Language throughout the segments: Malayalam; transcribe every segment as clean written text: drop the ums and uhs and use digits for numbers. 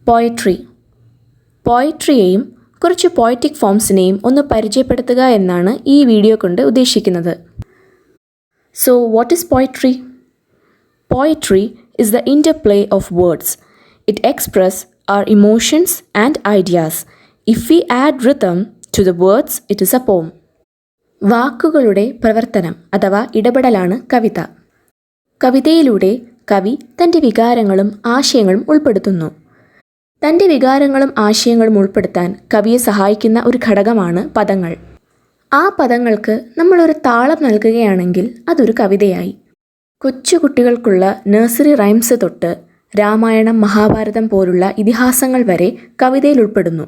പോയട്രി. പോയട്രിയെയും കുറച്ച് പോയറ്റിക് ഫോംസിനെയും ഒന്ന് പരിചയപ്പെടുത്തുക എന്നാണ് ഈ വീഡിയോ കൊണ്ട് ഉദ്ദേശിക്കുന്നത്. So what is poetry? Poetry is the interplay of words. It expresses our emotions and ideas. If we add rhythm to the words, it is a poem. വാക്കുകളുടെ പ്രവർത്തനം അഥവാ ഇടപെടലാണ് കവിത. കവിതയിലൂടെ കവി തൻ്റെ വികാരങ്ങളും ആശയങ്ങളും ഉൾപ്പെടുത്തുന്നു. തൻ്റെ വികാരങ്ങളും ആശയങ്ങളും ഉൾപ്പെടുത്താൻ കവിയെ സഹായിക്കുന്ന ഒരു ഘടകമാണ് പദങ്ങൾ. ആ പദങ്ങൾക്ക് നമ്മളൊരു താളം നൽകുകയാണെങ്കിൽ അതൊരു കവിതയായി. കൊച്ചുകുട്ടികൾക്കുള്ള നഴ്സറി റൈംസ് തൊട്ട് രാമായണം, മഹാഭാരതം പോലുള്ള ഇതിഹാസങ്ങൾ വരെ കവിതയിൽ ഉൾപ്പെടുന്നു.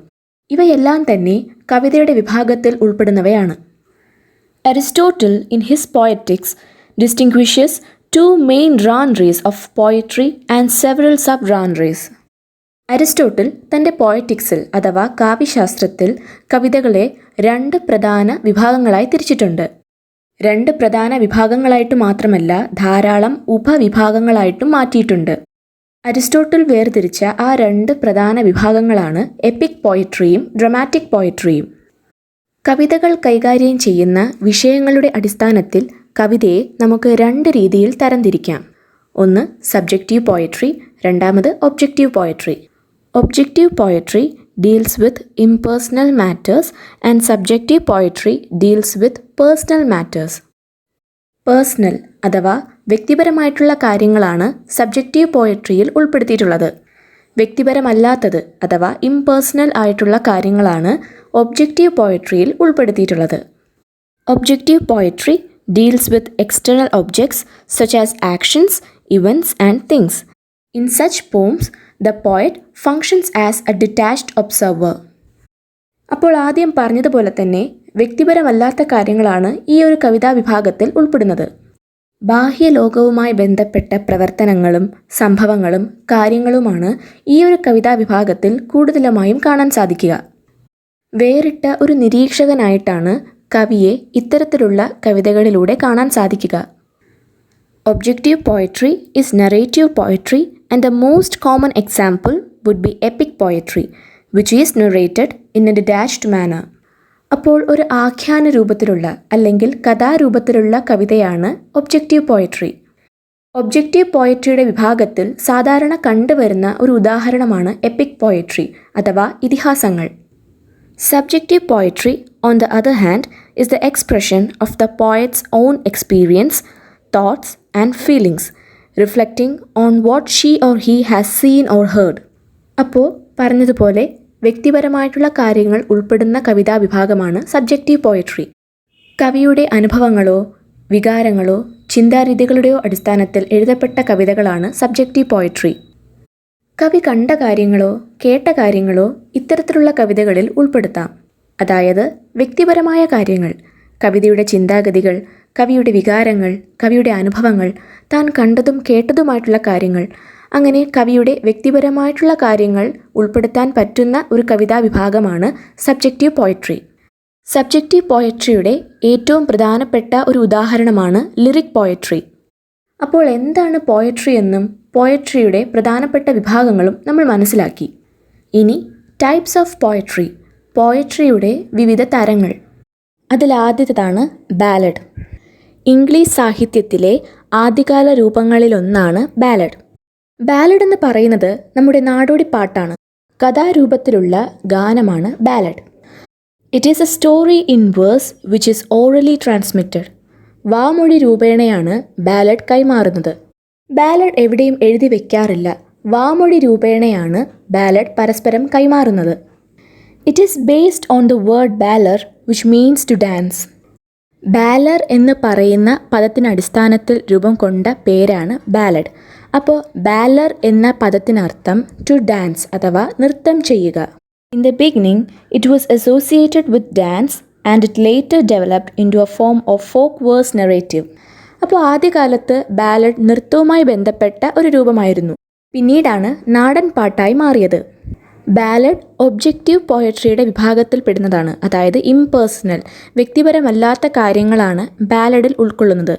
ഇവയെല്ലാം തന്നെ കവിതയുടെ വിഭാഗത്തിൽ ഉൾപ്പെടുന്നവയാണ്. Aristotle in his Poetics distinguishes two main genres of poetry and several sub-genres. Aristotle തൻ്റെ പോയറ്റിക്സിൽ അഥവാ കാവ്യശാസ്ത്രത്തിൽ കവിതകളെ 2 പ്രധാന വിഭാഗങ്ങളായി തിരിച്ചിട്ടുണ്ട്. 2 പ്രധാന വിഭാഗങ്ങളായിട്ട് മാത്രമല്ല, ധാരാളം ഉപവിഭാഗങ്ങളായിട്ടും മാറ്റിയിട്ടുണ്ട്. അരിസ്റ്റോട്ടിൽ വേർതിരിച്ച ആ 2 പ്രധാന വിഭാഗങ്ങളാണ് എപ്പിക് പോയട്രിയും ഡ്രമാറ്റിക് പോയട്രിയും. കവിതകൾ കൈകാര്യം ചെയ്യുന്ന വിഷയങ്ങളുടെ അടിസ്ഥാനത്തിൽ കവിതയെ നമുക്ക് 2 രീതിയിൽ തരംതിരിക്കാം. ഒന്ന് സബ്ജക്റ്റീവ് പോയട്രി, രണ്ടാമത് objective poetry. Objective poetry deals with impersonal matters and subjective poetry deals with personal matters. Personal അഥവാ വ്യക്തിപരമായിട്ടുള്ള കാര്യങ്ങളാണ് സബ്ജക്റ്റീവ് പോയട്രിയിൽ ഉൾപ്പെടുത്തിയിട്ടുള്ളത്. വ്യക്തിപരമല്ലാത്തത് അഥവാ ഇംപേഴ്സണൽ ആയിട്ടുള്ള കാര്യങ്ങളാണ് ഒബ്ജക്റ്റീവ് പോയട്രിയിൽ ഉൾപ്പെടുത്തിയിട്ടുള്ളത്. Objective poetry deals with external objects such as actions, events and things. In such poems, the poet functions as a detached observer. അപ്പോൾ ആദ്യം പറഞ്ഞതുപോലെ തന്നെ വ്യക്തിപരമല്ലാത്ത കാര്യങ്ങളാണ് ഈ ഒരു കവിതാ വിഭാഗത്തിൽ ഉൾപ്പെടുന്നത്. ബാഹ്യലോകവുമായി ബന്ധപ്പെട്ട പ്രവർത്തനങ്ങളും സംഭവങ്ങളും കാര്യങ്ങളുമാണ് ഈ ഒരു കവിതാ വിഭാഗത്തിൽ കൂടുതലുമായും കാണാൻ സാധിക്കുക. വേറിട്ട ഒരു നിരീക്ഷകനായിട്ടാണ് കവിയെ ഇത്തരത്തിലുള്ള കവിതകളിലൂടെ കാണാൻ സാധിക്കുക. Objective poetry is narrative poetry and the most common example would be epic poetry which is narrated in a detached manner. അപ്പോൾ ഒരു ആഖ്യാന രൂപത്തിലുള്ള അല്ലെങ്കിൽ കഥാരൂപത്തിലുള്ള കവിതയാണ് ഒബ്ജക്റ്റീവ് പോയട്രി. ഒബ്ജക്റ്റീവ് പോയട്രിയുടെ വിഭാഗത്തിൽ സാധാരണ കണ്ടുവരുന്ന ഒരു ഉദാഹരണമാണ് എപ്പിക് പോയട്രി അഥവാ ഇതിഹാസങ്ങൾ. Subjective poetry, on the other hand, is the expression of the poet's own experience, thoughts, and feelings, reflecting on what she or he has seen or heard. അപ്പോൾ പറഞ്ഞതുപോലെ വ്യക്തിപരമായിട്ടുള്ള കാര്യങ്ങൾ ഉൾപ്പെടുന്ന കവിതാ വിഭാഗമാണ് സബ്ജക്റ്റീവ് പോയട്രി. കവിയുടെ അനുഭവങ്ങളോ വികാരങ്ങളോ ചിന്താരീതികളുടെയോ അടിസ്ഥാനത്തിൽ എഴുതപ്പെട്ട കവിതകളാണ് സബ്ജക്റ്റീവ് പോയട്രി. കവി കണ്ട കാര്യങ്ങളോ കേട്ട കാര്യങ്ങളോ ഇത്തരത്തിലുള്ള കവിതകളിൽ ഉൾപ്പെടുത്താം. അതായത് വ്യക്തിപരമായ കാര്യങ്ങൾ, കവിതയുടെ ചിന്താഗതികൾ, കവിയുടെ വികാരങ്ങൾ, കവിയുടെ അനുഭവങ്ങൾ, താൻ കണ്ടതും കേട്ടതുമായിട്ടുള്ള കാര്യങ്ങൾ, അങ്ങനെ കവിയുടെ വ്യക്തിപരമായിട്ടുള്ള കാര്യങ്ങൾ ഉൾപ്പെടുത്താൻ പറ്റുന്ന ഒരു കവിതാ വിഭാഗമാണ് സബ്ജക്റ്റീവ് പോയട്രി. സബ്ജക്റ്റീവ് പോയട്രിയുടെ ഏറ്റവും പ്രധാനപ്പെട്ട ഒരു ഉദാഹരണമാണ് ലിറിക് പോയട്രി. അപ്പോൾ എന്താണ് പോയട്രി എന്നും പോയട്രിയുടെ പ്രധാനപ്പെട്ട വിഭാഗങ്ങളും നമ്മൾ മനസ്സിലാക്കി. ഇനി ടൈപ്സ് ഓഫ് പോയട്രി, പോയട്രിയുടെ വിവിധ തരങ്ങൾ. അതിലാദ്യത്തേതാണ് ബാലഡ്. ഇംഗ്ലീഷ് സാഹിത്യത്തിലെ ആദ്യകാല രൂപങ്ങളിലൊന്നാണ് ബാലഡ്. ബാലഡ് എന്ന് പറയുന്നത് നമ്മുടെ നാടോടി പാട്ടാണ്. കഥാരൂപത്തിലുള്ള ഗാനമാണ് ballad. It is a story in verse which is orally transmitted. വാമൊഴി രൂപേണയാണ് ബാലഡ് കൈമാറുന്നത്. ബാലഡ് എവിടെയും എഴുതി വയ്ക്കാറില്ല. വാമൊഴി രൂപേണയാണ് ബാലഡ് പരസ്പരം കൈമാറുന്നത്. It is based on the word ballare which means to dance. Ballare എന്ന് പറയുന്ന പദത്തിനടിസ്ഥാനത്തിൽ രൂപം കൊണ്ട പേരാണ് ബാലഡ്. അപ്പോൾ ബാലർ എന്ന പദത്തിനർത്ഥം ടു ഡാൻസ് അഥവാ നൃത്തം ചെയ്യുക. In the beginning it was associated with dance and it later developed into a form of folk verse narrative. അപ്പോൾ ആദ്യകാലത്ത് ബാലഡ് നൃത്തവുമായി ബന്ധപ്പെട്ട ഒരു രൂപമായിരുന്നു. പിന്നീടാണ് നാടൻ പാട്ടായി മാറിയത്. ബാലഡ് ഒബ്ജക്റ്റീവ് പോയട്രിയുടെ വിഭാഗത്തിൽപ്പെടുന്നതാണ്. അതായത് ഇംപേഴ്സണൽ, വ്യക്തിപരമല്ലാത്ത കാര്യങ്ങളാണ് ബാലഡിൽ ഉൾക്കൊള്ളുന്നത്.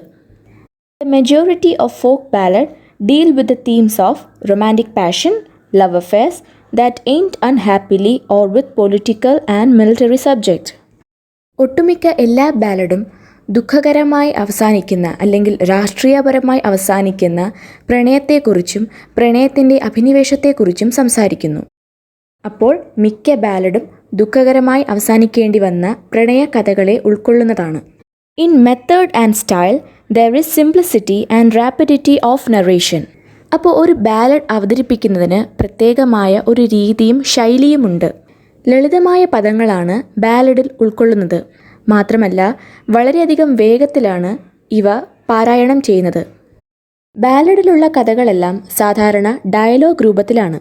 The majority of folk ballad deal with the themes of romantic passion, love affairs, that end unhappily or with political and military subject. ഒട്ടുമിക്ക എല്ലാ ബാലഡും ദുഃഖകരമായി അവസാനിക്കുന്ന അല്ലെങ്കിൽ രാഷ്ട്രീയപരമായി അവസാനിക്കുന്ന പ്രണയത്തെക്കുറിച്ചും പ്രണയത്തിൻ്റെ അഭിനിവേശത്തെക്കുറിച്ചും സംസാരിക്കുന്നു. അപ്പോൾ മിക്ക ബാലഡും ദുഃഖകരമായി അവസാനിക്കേണ്ടി വന്ന പ്രണയ കഥകളെ ഉൾക്കൊള്ളുന്നതാണ്. In method and style there is simplicity and rapidity of narration. അപ്പോൾ ഒരു ബാലഡ് അവതരിപ്പിക്കുന്നതിന് പ്രത്യേകമായ ഒരു രീതിയും ശൈലിയുമുണ്ട്. ലളിതമായ പദങ്ങളാണ് ബാലഡിൽ ഉൾക്കൊള്ളുന്നത്. മാത്രമല്ല വളരെയധികം വേഗത്തിലാണ് ഇവ പാരായണം ചെയ്യുന്നത്. ബാലഡിലുള്ള കഥകളെല്ലാം സാധാരണ ഡയലോഗ് രൂപത്തിലാണ്.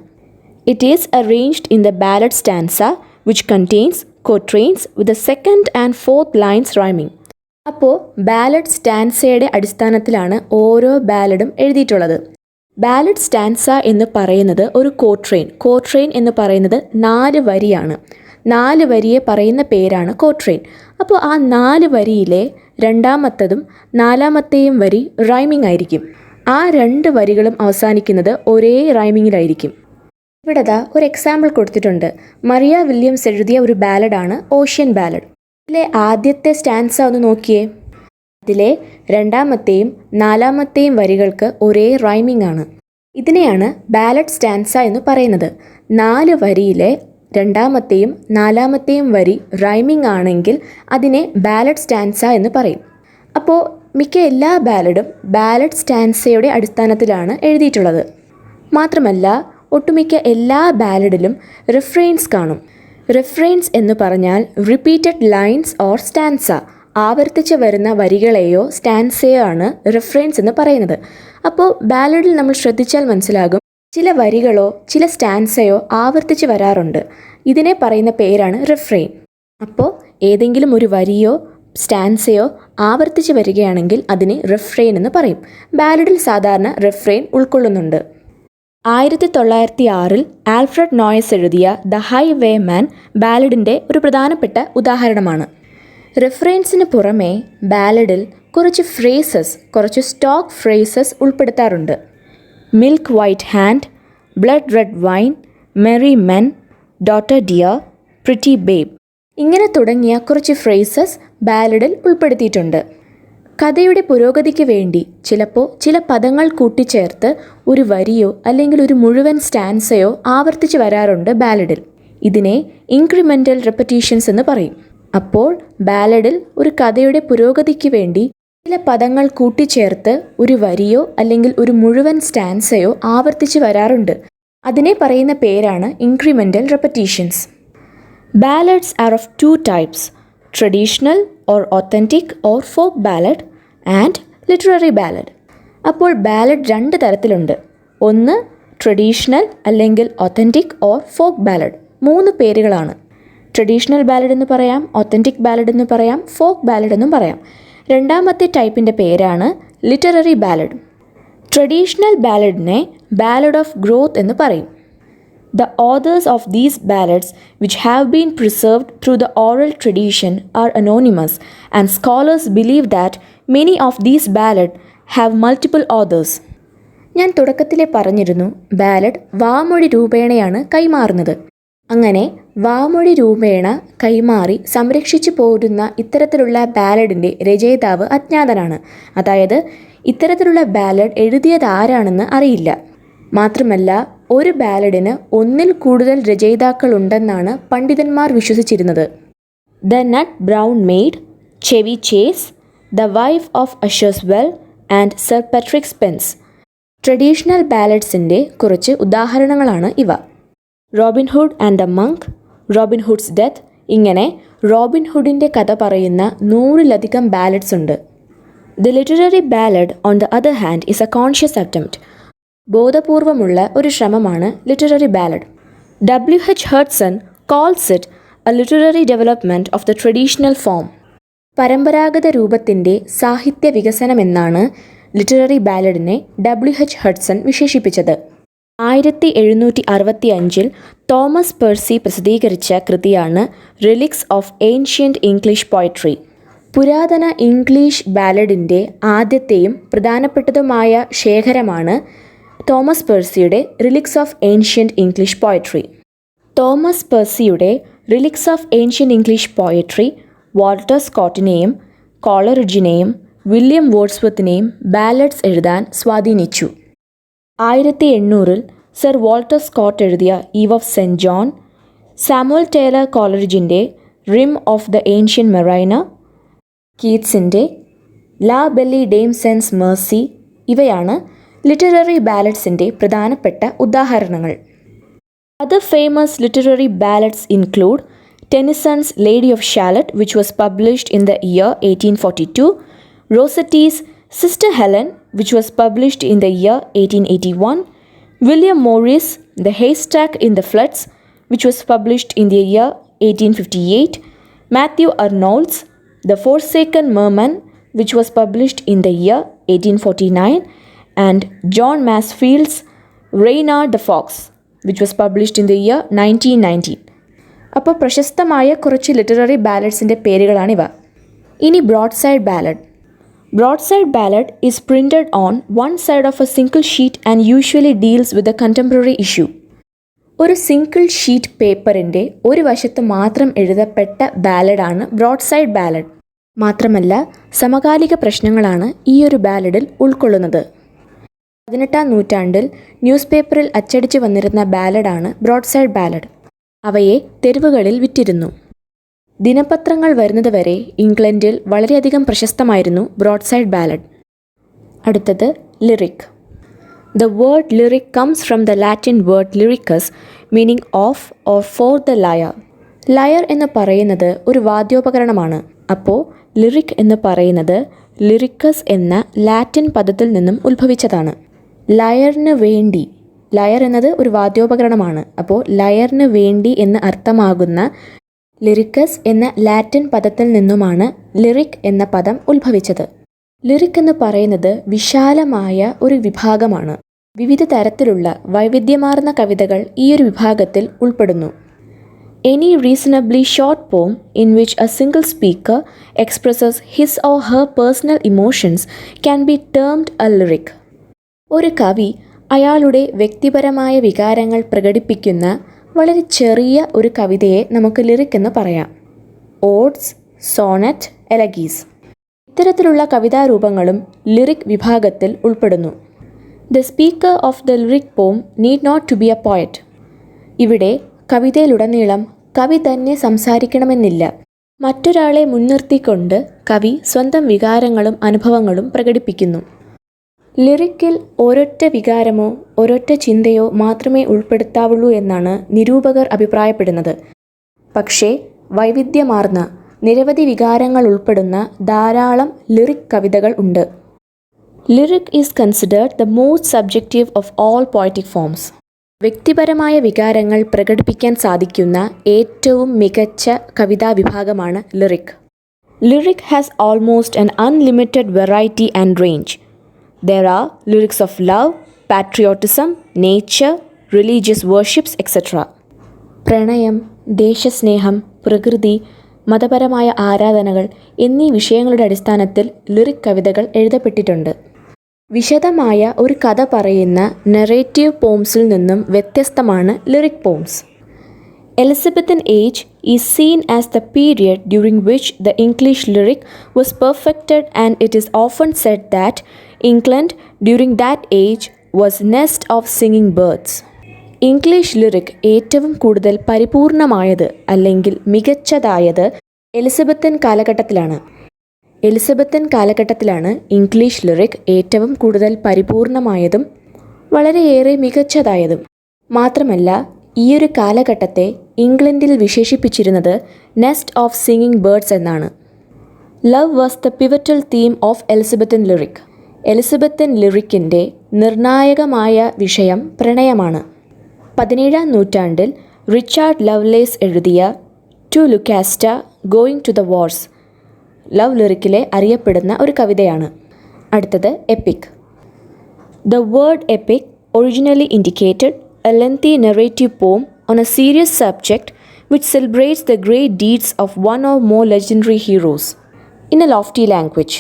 It is arranged in the ballad stanza which contains quatrains with the second and fourth lines rhyming. അപ്പോൾ ബാലഡ് സ്റ്റാൻസയുടെ അടിസ്ഥാനത്തിലാണ് ഓരോ ബാലഡും എഴുതിയിട്ടുള്ളത്. ബാലഡ് സ്റ്റാൻസ എന്ന് പറയുന്നത് ഒരു കോട്രെയിൻ എന്ന് പറയുന്നത് 4 വരിയാണ്. 4 വരിയെ പറയുന്ന പേരാണ് കോട്രെയിൻ. അപ്പോൾ ആ 4 വരിയിലെ രണ്ടാമത്തതും 4ാമത്തെയും വരി റൈമിംഗ് ആയിരിക്കും. ആ 2 വരികളും അവസാനിക്കുന്നത് ഒരേ റൈമിങ്ങിലായിരിക്കും. ഇവിടെ ഒരു എക്സാമ്പിൾ കൊടുത്തിട്ടുണ്ട്. മറിയ വില്യംസ് എഴുതിയ ഒരു ബാലഡാണ് ഓഷ്യൻ ബാലഡ്. ഇതിലെ ആദ്യത്തെ സ്റ്റാൻസ ഒന്ന് നോക്കിയേ. ഇതിലെ 2ാമത്തെയും 4ാമത്തെയും വരികൾക്ക് ഒരേ റൈമിംഗ് ആണ്. ഇതിനെയാണ് ബാലഡ് സ്റ്റാൻസ എന്ന് പറയുന്നത്. 4 വരിയിലെ 2ാമത്തെയും 4ാമത്തെയും വരി റൈമിംഗ് ആണെങ്കിൽ അതിനെ ബാലഡ് സ്റ്റാൻസ എന്ന് പറയും. അപ്പോൾ മിക്ക എല്ലാ ബാലഡും ബാലഡ് സ്റ്റാൻസയുടെ അടിസ്ഥാനത്തിലാണ് എഴുതിയിട്ടുള്ളത്. മാത്രമല്ല ഒട്ടുമിക്ക എല്ലാ ബാലഡിലും റിഫ്രെയിൻസ് കാണും. റിഫ്രെയിൻസ് എന്ന് പറഞ്ഞാൽ റിപ്പീറ്റഡ് ലൈൻസ് ഓർ സ്റ്റാൻസ. ആവർത്തിച്ച് വരുന്ന വരികളെയോ സ്റ്റാൻസയോ ആണ് റിഫ്രെയിൻസ് എന്ന് പറയുന്നത്. അപ്പോൾ ബാലഡിൽ നമ്മൾ ശ്രദ്ധിച്ചാൽ മനസ്സിലാകും, ചില വരികളോ ചില സ്റ്റാൻസയോ ആവർത്തിച്ച് വരാറുണ്ട്. ഇതിനെ പറയുന്ന പേരാണ് റിഫ്രെയിൻ. അപ്പോൾ ഏതെങ്കിലും ഒരു വരിയോ സ്റ്റാൻസയോ ആവർത്തിച്ച് വരികയാണെങ്കിൽ അതിനെ റിഫ്രെയിൻ എന്ന് പറയും. ബാലഡിൽ സാധാരണ റിഫ്രെയിൻ ഉൾക്കൊള്ളുന്നുണ്ട്. 1906 ആൽഫ്രഡ് നോയസ് എഴുതിയ ദ ഹൈവേമാൻ ബാലഡിൻ്റെ ഒരു പ്രധാനപ്പെട്ട ഉദാഹരണമാണ്. റിഫറൻസിന് പുറമെ ബാലഡിൽ കുറച്ച് സ്റ്റോക്ക് ഫ്രേസസ് ഉൾപ്പെടുത്താറുണ്ട്. Milk white hand, blood red wine, merry men, daughter dear, pretty babe ഇങ്ങനെ തുടങ്ങിയ കുറച്ച് ഫ്രേസസ് ബാലഡിൽ ഉൾപ്പെടുത്തിയിട്ടുണ്ട്. കഥയുടെ പുരോഗതിക്ക് വേണ്ടി ചിലപ്പോൾ ചില പദങ്ങൾ കൂട്ടിച്ചേർത്ത് ഒരു വരിയോ അല്ലെങ്കിൽ ഒരു മുഴുവൻ സ്റ്റാൻസയോ ആവർത്തിച്ച് വരാറുണ്ട് ബാലഡിൽ. ഇതിനെ ഇൻക്രിമെൻ്റൽ റെപ്പറ്റീഷൻസ് എന്ന് പറയും. അപ്പോൾ ബാലഡിൽ ഒരു കഥയുടെ പുരോഗതിക്ക് വേണ്ടി ചില പദങ്ങൾ കൂട്ടിച്ചേർത്ത് ഒരു വരിയോ അല്ലെങ്കിൽ ഒരു മുഴുവൻ സ്റ്റാൻസയോ ആവർത്തിച്ച് വരാറുണ്ട്. അതിനെ പറയുന്ന പേരാണ് incremental repetitions. Ballads are of 2 types: traditional or authentic or folk ballad and literary ballad. അപ്പോൾ ബാലഡ് 2 തരത്തിലുണ്ട്. ഒന്ന് ട്രഡീഷണൽ അല്ലെങ്കിൽ ഒത്തൻറ്റിക് ഓർ ഫോക്ക് ബാലഡ്. 3 പേരുകളാണ്. ട്രഡീഷണൽ ബാലഡ് എന്ന് പറയാം, ഒത്തൻറ്റിക് ബാലഡ് എന്ന് പറയാം, ഫോക്ക് ബാലഡ് എന്നും പറയാം. 2ാമത്തെ ടൈപ്പിൻ്റെ പേരാണ് ലിറ്റററി ബാലഡ്. ട്രഡീഷണൽ ബാലഡിനെ ബാലഡ് ഓഫ് ഗ്രോത്ത് എന്ന് പറയും. The authors of these ballads, which have been preserved through the oral tradition, are anonymous, and scholars believe that many of these ballads have multiple authors. ഞാൻ തുടക്കത്തിലെ പറഞ്ഞിരുന്നു, ബാലഡ് വാമൊഴി രൂപേണയാണ് കൈമാറുന്നത്. അങ്ങനെ വാമൊഴി രൂപേണ കൈമാറി സംരക്ഷിച്ചു പോരുന്ന ഇത്തരത്തിലുള്ള ബാലഡിൻ്റെ രചയിതാവ് അജ്ഞാതനാണ്. അതായത് ഇത്തരത്തിലുള്ള ബാലഡ് എഴുതിയത് ആരാണെന്ന് അറിയില്ല. മാത്രമല്ല ഒരു ബാലഡിന് 1ൽ കൂടുതൽ രചയിതാക്കളുണ്ടെന്നാണ് പണ്ഡിതന്മാർ വിശ്വസിച്ചിരുന്നത്. The nut brown maid, Chevy Chase, the wife of Usher's Well and sir Patrick Spens traditional ബാലഡ്സിൻ്റെ കുറച്ച് ഉദാഹരണങ്ങളാണ് ഇവ. Robin Hood and the monk, Robin Hood's death, ഇങ്ങനെ റോബിൻഹുഡിൻ്റെ കഥ പറയുന്ന 100-ലധികം ബാലഡ്സ് ഉണ്ട്. The literary ballad on the other hand is a conscious attempt. ബോധപൂർവമുള്ള ഒരു ശ്രമമാണ് literary ballad. W.H. Hudson calls it a literary development of the traditional form. പരമ്പരാഗത രൂപത്തിൻ്റെ സാഹിത്യ വികസനമെന്നാണ് ലിറ്റററി ബാലഡിനെ W.H. ഹഡ്സൺ വിശേഷിപ്പിച്ചത്. 1765 തോമസ് പെർസി പ്രസിദ്ധീകരിച്ച കൃതിയാണ് Reliques of ancient English poetry. പുരാതന ഇംഗ്ലീഷ് ബാലഡിൻ്റെ ആദ്യത്തെയും പ്രധാനപ്പെട്ടതുമായ ശേഖരമാണ് തോമസ് പെർസിയുടെ Reliques of ancient English poetry. Thomas പെർസിയുടെ Reliques of ancient English poetry Walter സ്കോട്ടിനെയും കോളറിഡ്ജിനെയും വില്യം വേർഡ്സ്വർത്തിനെയും ബാലഡ്സ് എഴുതാൻ സ്വാധീനിച്ചു. 1800 സർ വാൾട്ടർ സ്കോട്ട് എഴുതിയ Eve of Saint John, Samuel Taylor കോളറിഡ്ജിൻ്റെ Rime of the ancient mariner, കീറ്റ്സിൻ്റെ la belle dame sans merci ഇവയാണ് ലിറ്റററി ബാലഡ്സിൻ്റെ പ്രധാനപ്പെട്ട ഉദാഹരണങ്ങൾ. Other famous literary ballads include Tennyson's Lady of Shalott, which was published in the year 1842, Rossetti's Sister Helen, which was published in the year 1881, William Morris' The Haystack in the Floods, which was published in the year 1858, Matthew Arnold's The Forsaken Merman, which was published in the year 1849, and John Masfield's Reynard the Fox, which was published in the year 1919. അപ്പോൾ പ്രശസ്തമായ കുറച്ച് ലിറ്റററി ബാലഡ്സിൻ്റെ പേരുകളാണിവ. ഇനി broadside ballad. Broadside ballad is printed on one side of a single sheet and usually deals with a contemporary issue. ഒരു സിംഗിൾ ഷീറ്റ് പേപ്പറിൻ്റെ ഒരു വശത്ത് മാത്രം എഴുതപ്പെട്ട ബാലഡാണ് ബ്രോഡ്സൈഡ് ബാലഡ്. മാത്രമല്ല സമകാലിക പ്രശ്നങ്ങളാണ് ഈ ഒരു ബാലഡിൽ ഉൾക്കൊള്ളുന്നത്. 18-ാം നൂറ്റാണ്ടിൽ ന്യൂസ് പേപ്പറിൽ അച്ചടിച്ചു വന്നിരുന്ന ബാലഡാണ് ബ്രോഡ്സൈഡ് ബാലഡ്. അവയെ തെരുവുകളിൽ വിറ്റിരുന്നു. ദിനപത്രങ്ങൾ വരുന്നതുവരെ ഇംഗ്ലണ്ടിൽ വളരെയധികം പ്രശസ്തമായിരുന്നു ബ്രോഡ്സൈഡ് ബാലഡ്. അടുത്തത് lyric. The word lyric comes from the Latin word lyricus, meaning of or for the lyre. Lyre എന്ന് പറയുന്നത് ഒരു വാദ്യോപകരണമാണ്. അപ്പോൾ ലിറിക് എന്ന് പറയുന്നത് ലിറിക്കസ് എന്ന ലാറ്റിൻ പദത്തിൽ നിന്നും ഉത്ഭവിച്ചതാണ്. ലയറിന് വേണ്ടി, ലയർ എന്നത് ഒരു വാദ്യോപകരണമാണ്. അപ്പോൾ ലയറിന് വേണ്ടി എന്ന് അർത്ഥമാകുന്ന ലിറിക്കസ് എന്ന ലാറ്റിൻ പദത്തിൽ നിന്നുമാണ് ലിറിക് എന്ന പദം ഉത്ഭവിച്ചത്. ലിറിക് എന്ന് പറയുന്നത് വിശാലമായ ഒരു വിഭാഗമാണ്. വിവിധ തരത്തിലുള്ള വൈവിധ്യമാർന്ന കവിതകൾ ഈ ഒരു വിഭാഗത്തിൽ ഉൾപ്പെടുന്നു. Any reasonably short poem in which a single speaker expresses his or her personal emotions can be termed a lyric. ഒരു കവി അയാളുടെ വ്യക്തിപരമായ വികാരങ്ങൾ പ്രകടിപ്പിക്കുന്ന വളരെ ചെറിയ ഒരു കവിതയെ നമുക്ക് ലിറിക് എന്ന് പറയാം. ഓഡ്സ്, സോണറ്റ്, എലഗീസ് ഇത്തരത്തിലുള്ള കവിതാരൂപങ്ങളും ലിറിക് വിഭാഗത്തിൽ ഉൾപ്പെടുന്നു. The speaker of the lyric poem need not to be a poet. ഇവിടെ കവിതയിലുടനീളം കവി തന്നെ സംസാരിക്കണമെന്നില്ല. മറ്റൊരാളെ മുൻനിർത്തിക്കൊണ്ട് കവി സ്വന്തം വികാരങ്ങളും അനുഭവങ്ങളും പ്രകടിപ്പിക്കുന്നു. ലിറിക്കിൽ ഒരൊറ്റ വികാരമോ ഒരൊറ്റ ചിന്തയോ മാത്രമേ ഉൾപ്പെടുത്താവുള്ളൂ എന്നാണ് നിരൂപകർ അഭിപ്രായപ്പെടുന്നത്. പക്ഷേ വൈവിധ്യമാർന്ന നിരവധി വികാരങ്ങൾ ഉൾപ്പെടുന്ന ധാരാളം ലിറിക് കവിതകൾ ഉണ്ട്. Lyric is considered the most subjective of all poetic forms. വ്യക്തിപരമായ വികാരങ്ങൾ പ്രകടിപ്പിക്കാൻ സാധിക്കുന്ന ഏറ്റവും മികച്ച കവിതാ വിഭാഗമാണ് lyric. Lyric has almost an unlimited variety and range. There are lyrics of love, patriotism, nature, religious worships, etc. പ്രണയം, ദേശസ്നേഹം, പ്രകൃതി, മതപരമായ ആരാധനകൾ എന്നീ വിഷയങ്ങളുടെ അടിസ്ഥാനത്തിൽ ലിറിക് കവിതകൾ എഴുതപ്പെട്ടിട്ടുണ്ട്. വിശദമായ ഒരു കഥ പറയുന്ന നറേറ്റീവ് പോംസിൽ നിന്നും വ്യത്യസ്തമാണ് lyric poems. Elizabethan age is seen as the period during which the English lyric was perfected, and it is often said that England during that age was nest of singing birds. English lyric ഏറ്റവും കൂടുതൽ പരിപൂർണമായത് അല്ലെങ്കിൽ മികച്ചതായത് എലിസബത്തൻ കാലഘട്ടത്തിലാണ്. എലിസബത്തൻ കാലഘട്ടത്തിലാണ് ഇംഗ്ലീഷ് ലിറിക് ഏറ്റവും കൂടുതൽ പരിപൂർണമായതും വളരെയേറെ മികച്ചതായതും. മാത്രമല്ല ഈയൊരു കാലഘട്ടത്തെ ഇംഗ്ലണ്ടിൽ വിശേഷിപ്പിച്ചിരുന്നത് നെസ്റ്റ് ഓഫ് സിംഗിങ് ബേർഡ്സ് എന്നാണ്. Love was the pivotal theme of Elizabethan lyric. Elizabethan ലിറിക്കിൻ്റെ നിർണായകമായ വിഷയം പ്രണയമാണ്. 17-ാം നൂറ്റാണ്ടിൽ റിച്ചാർഡ് ലവ്ലേസ് എഴുതിയ to Lucasta going to the wars love ലിറിക്കിലെ അറിയപ്പെടുന്ന ഒരു കവിതയാണ്. അടുത്തത് epic. The word epic originally indicated a lengthy narrative poem on a serious subject which celebrates the great deeds of one or more legendary heroes in a lofty language.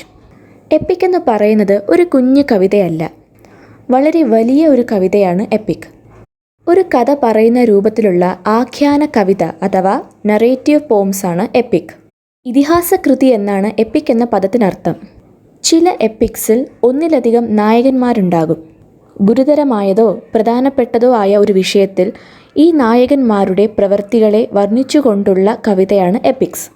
EPIC എന്ന് പറയുന്നത് ഒരു കുഞ്ഞു കവിതയല്ല, വളരെ വലിയ ഒരു കവിതയാണ് എപ്പിക്. ഒരു കഥ പറയുന്ന രൂപത്തിലുള്ള ആഖ്യാന കവിത അഥവാ നറേറ്റീവ് പോംസ് ആണ് എപ്പിക്. ഇതിഹാസകൃതി എന്നാണ് എപ്പിക് എന്ന പദത്തിനർത്ഥം. ചില എപ്പിക്സിൽ ഒന്നിലധികം നായകന്മാരുണ്ടാകും. ഗുരുതരമായതോ പ്രധാനപ്പെട്ടതോ ആയ ഒരു വിഷയത്തിൽ ഈ നായകന്മാരുടെ പ്രവൃത്തികളെ വർണ്ണിച്ചുകൊണ്ടുള്ള കവിതയാണ് എപ്പിക്സ്.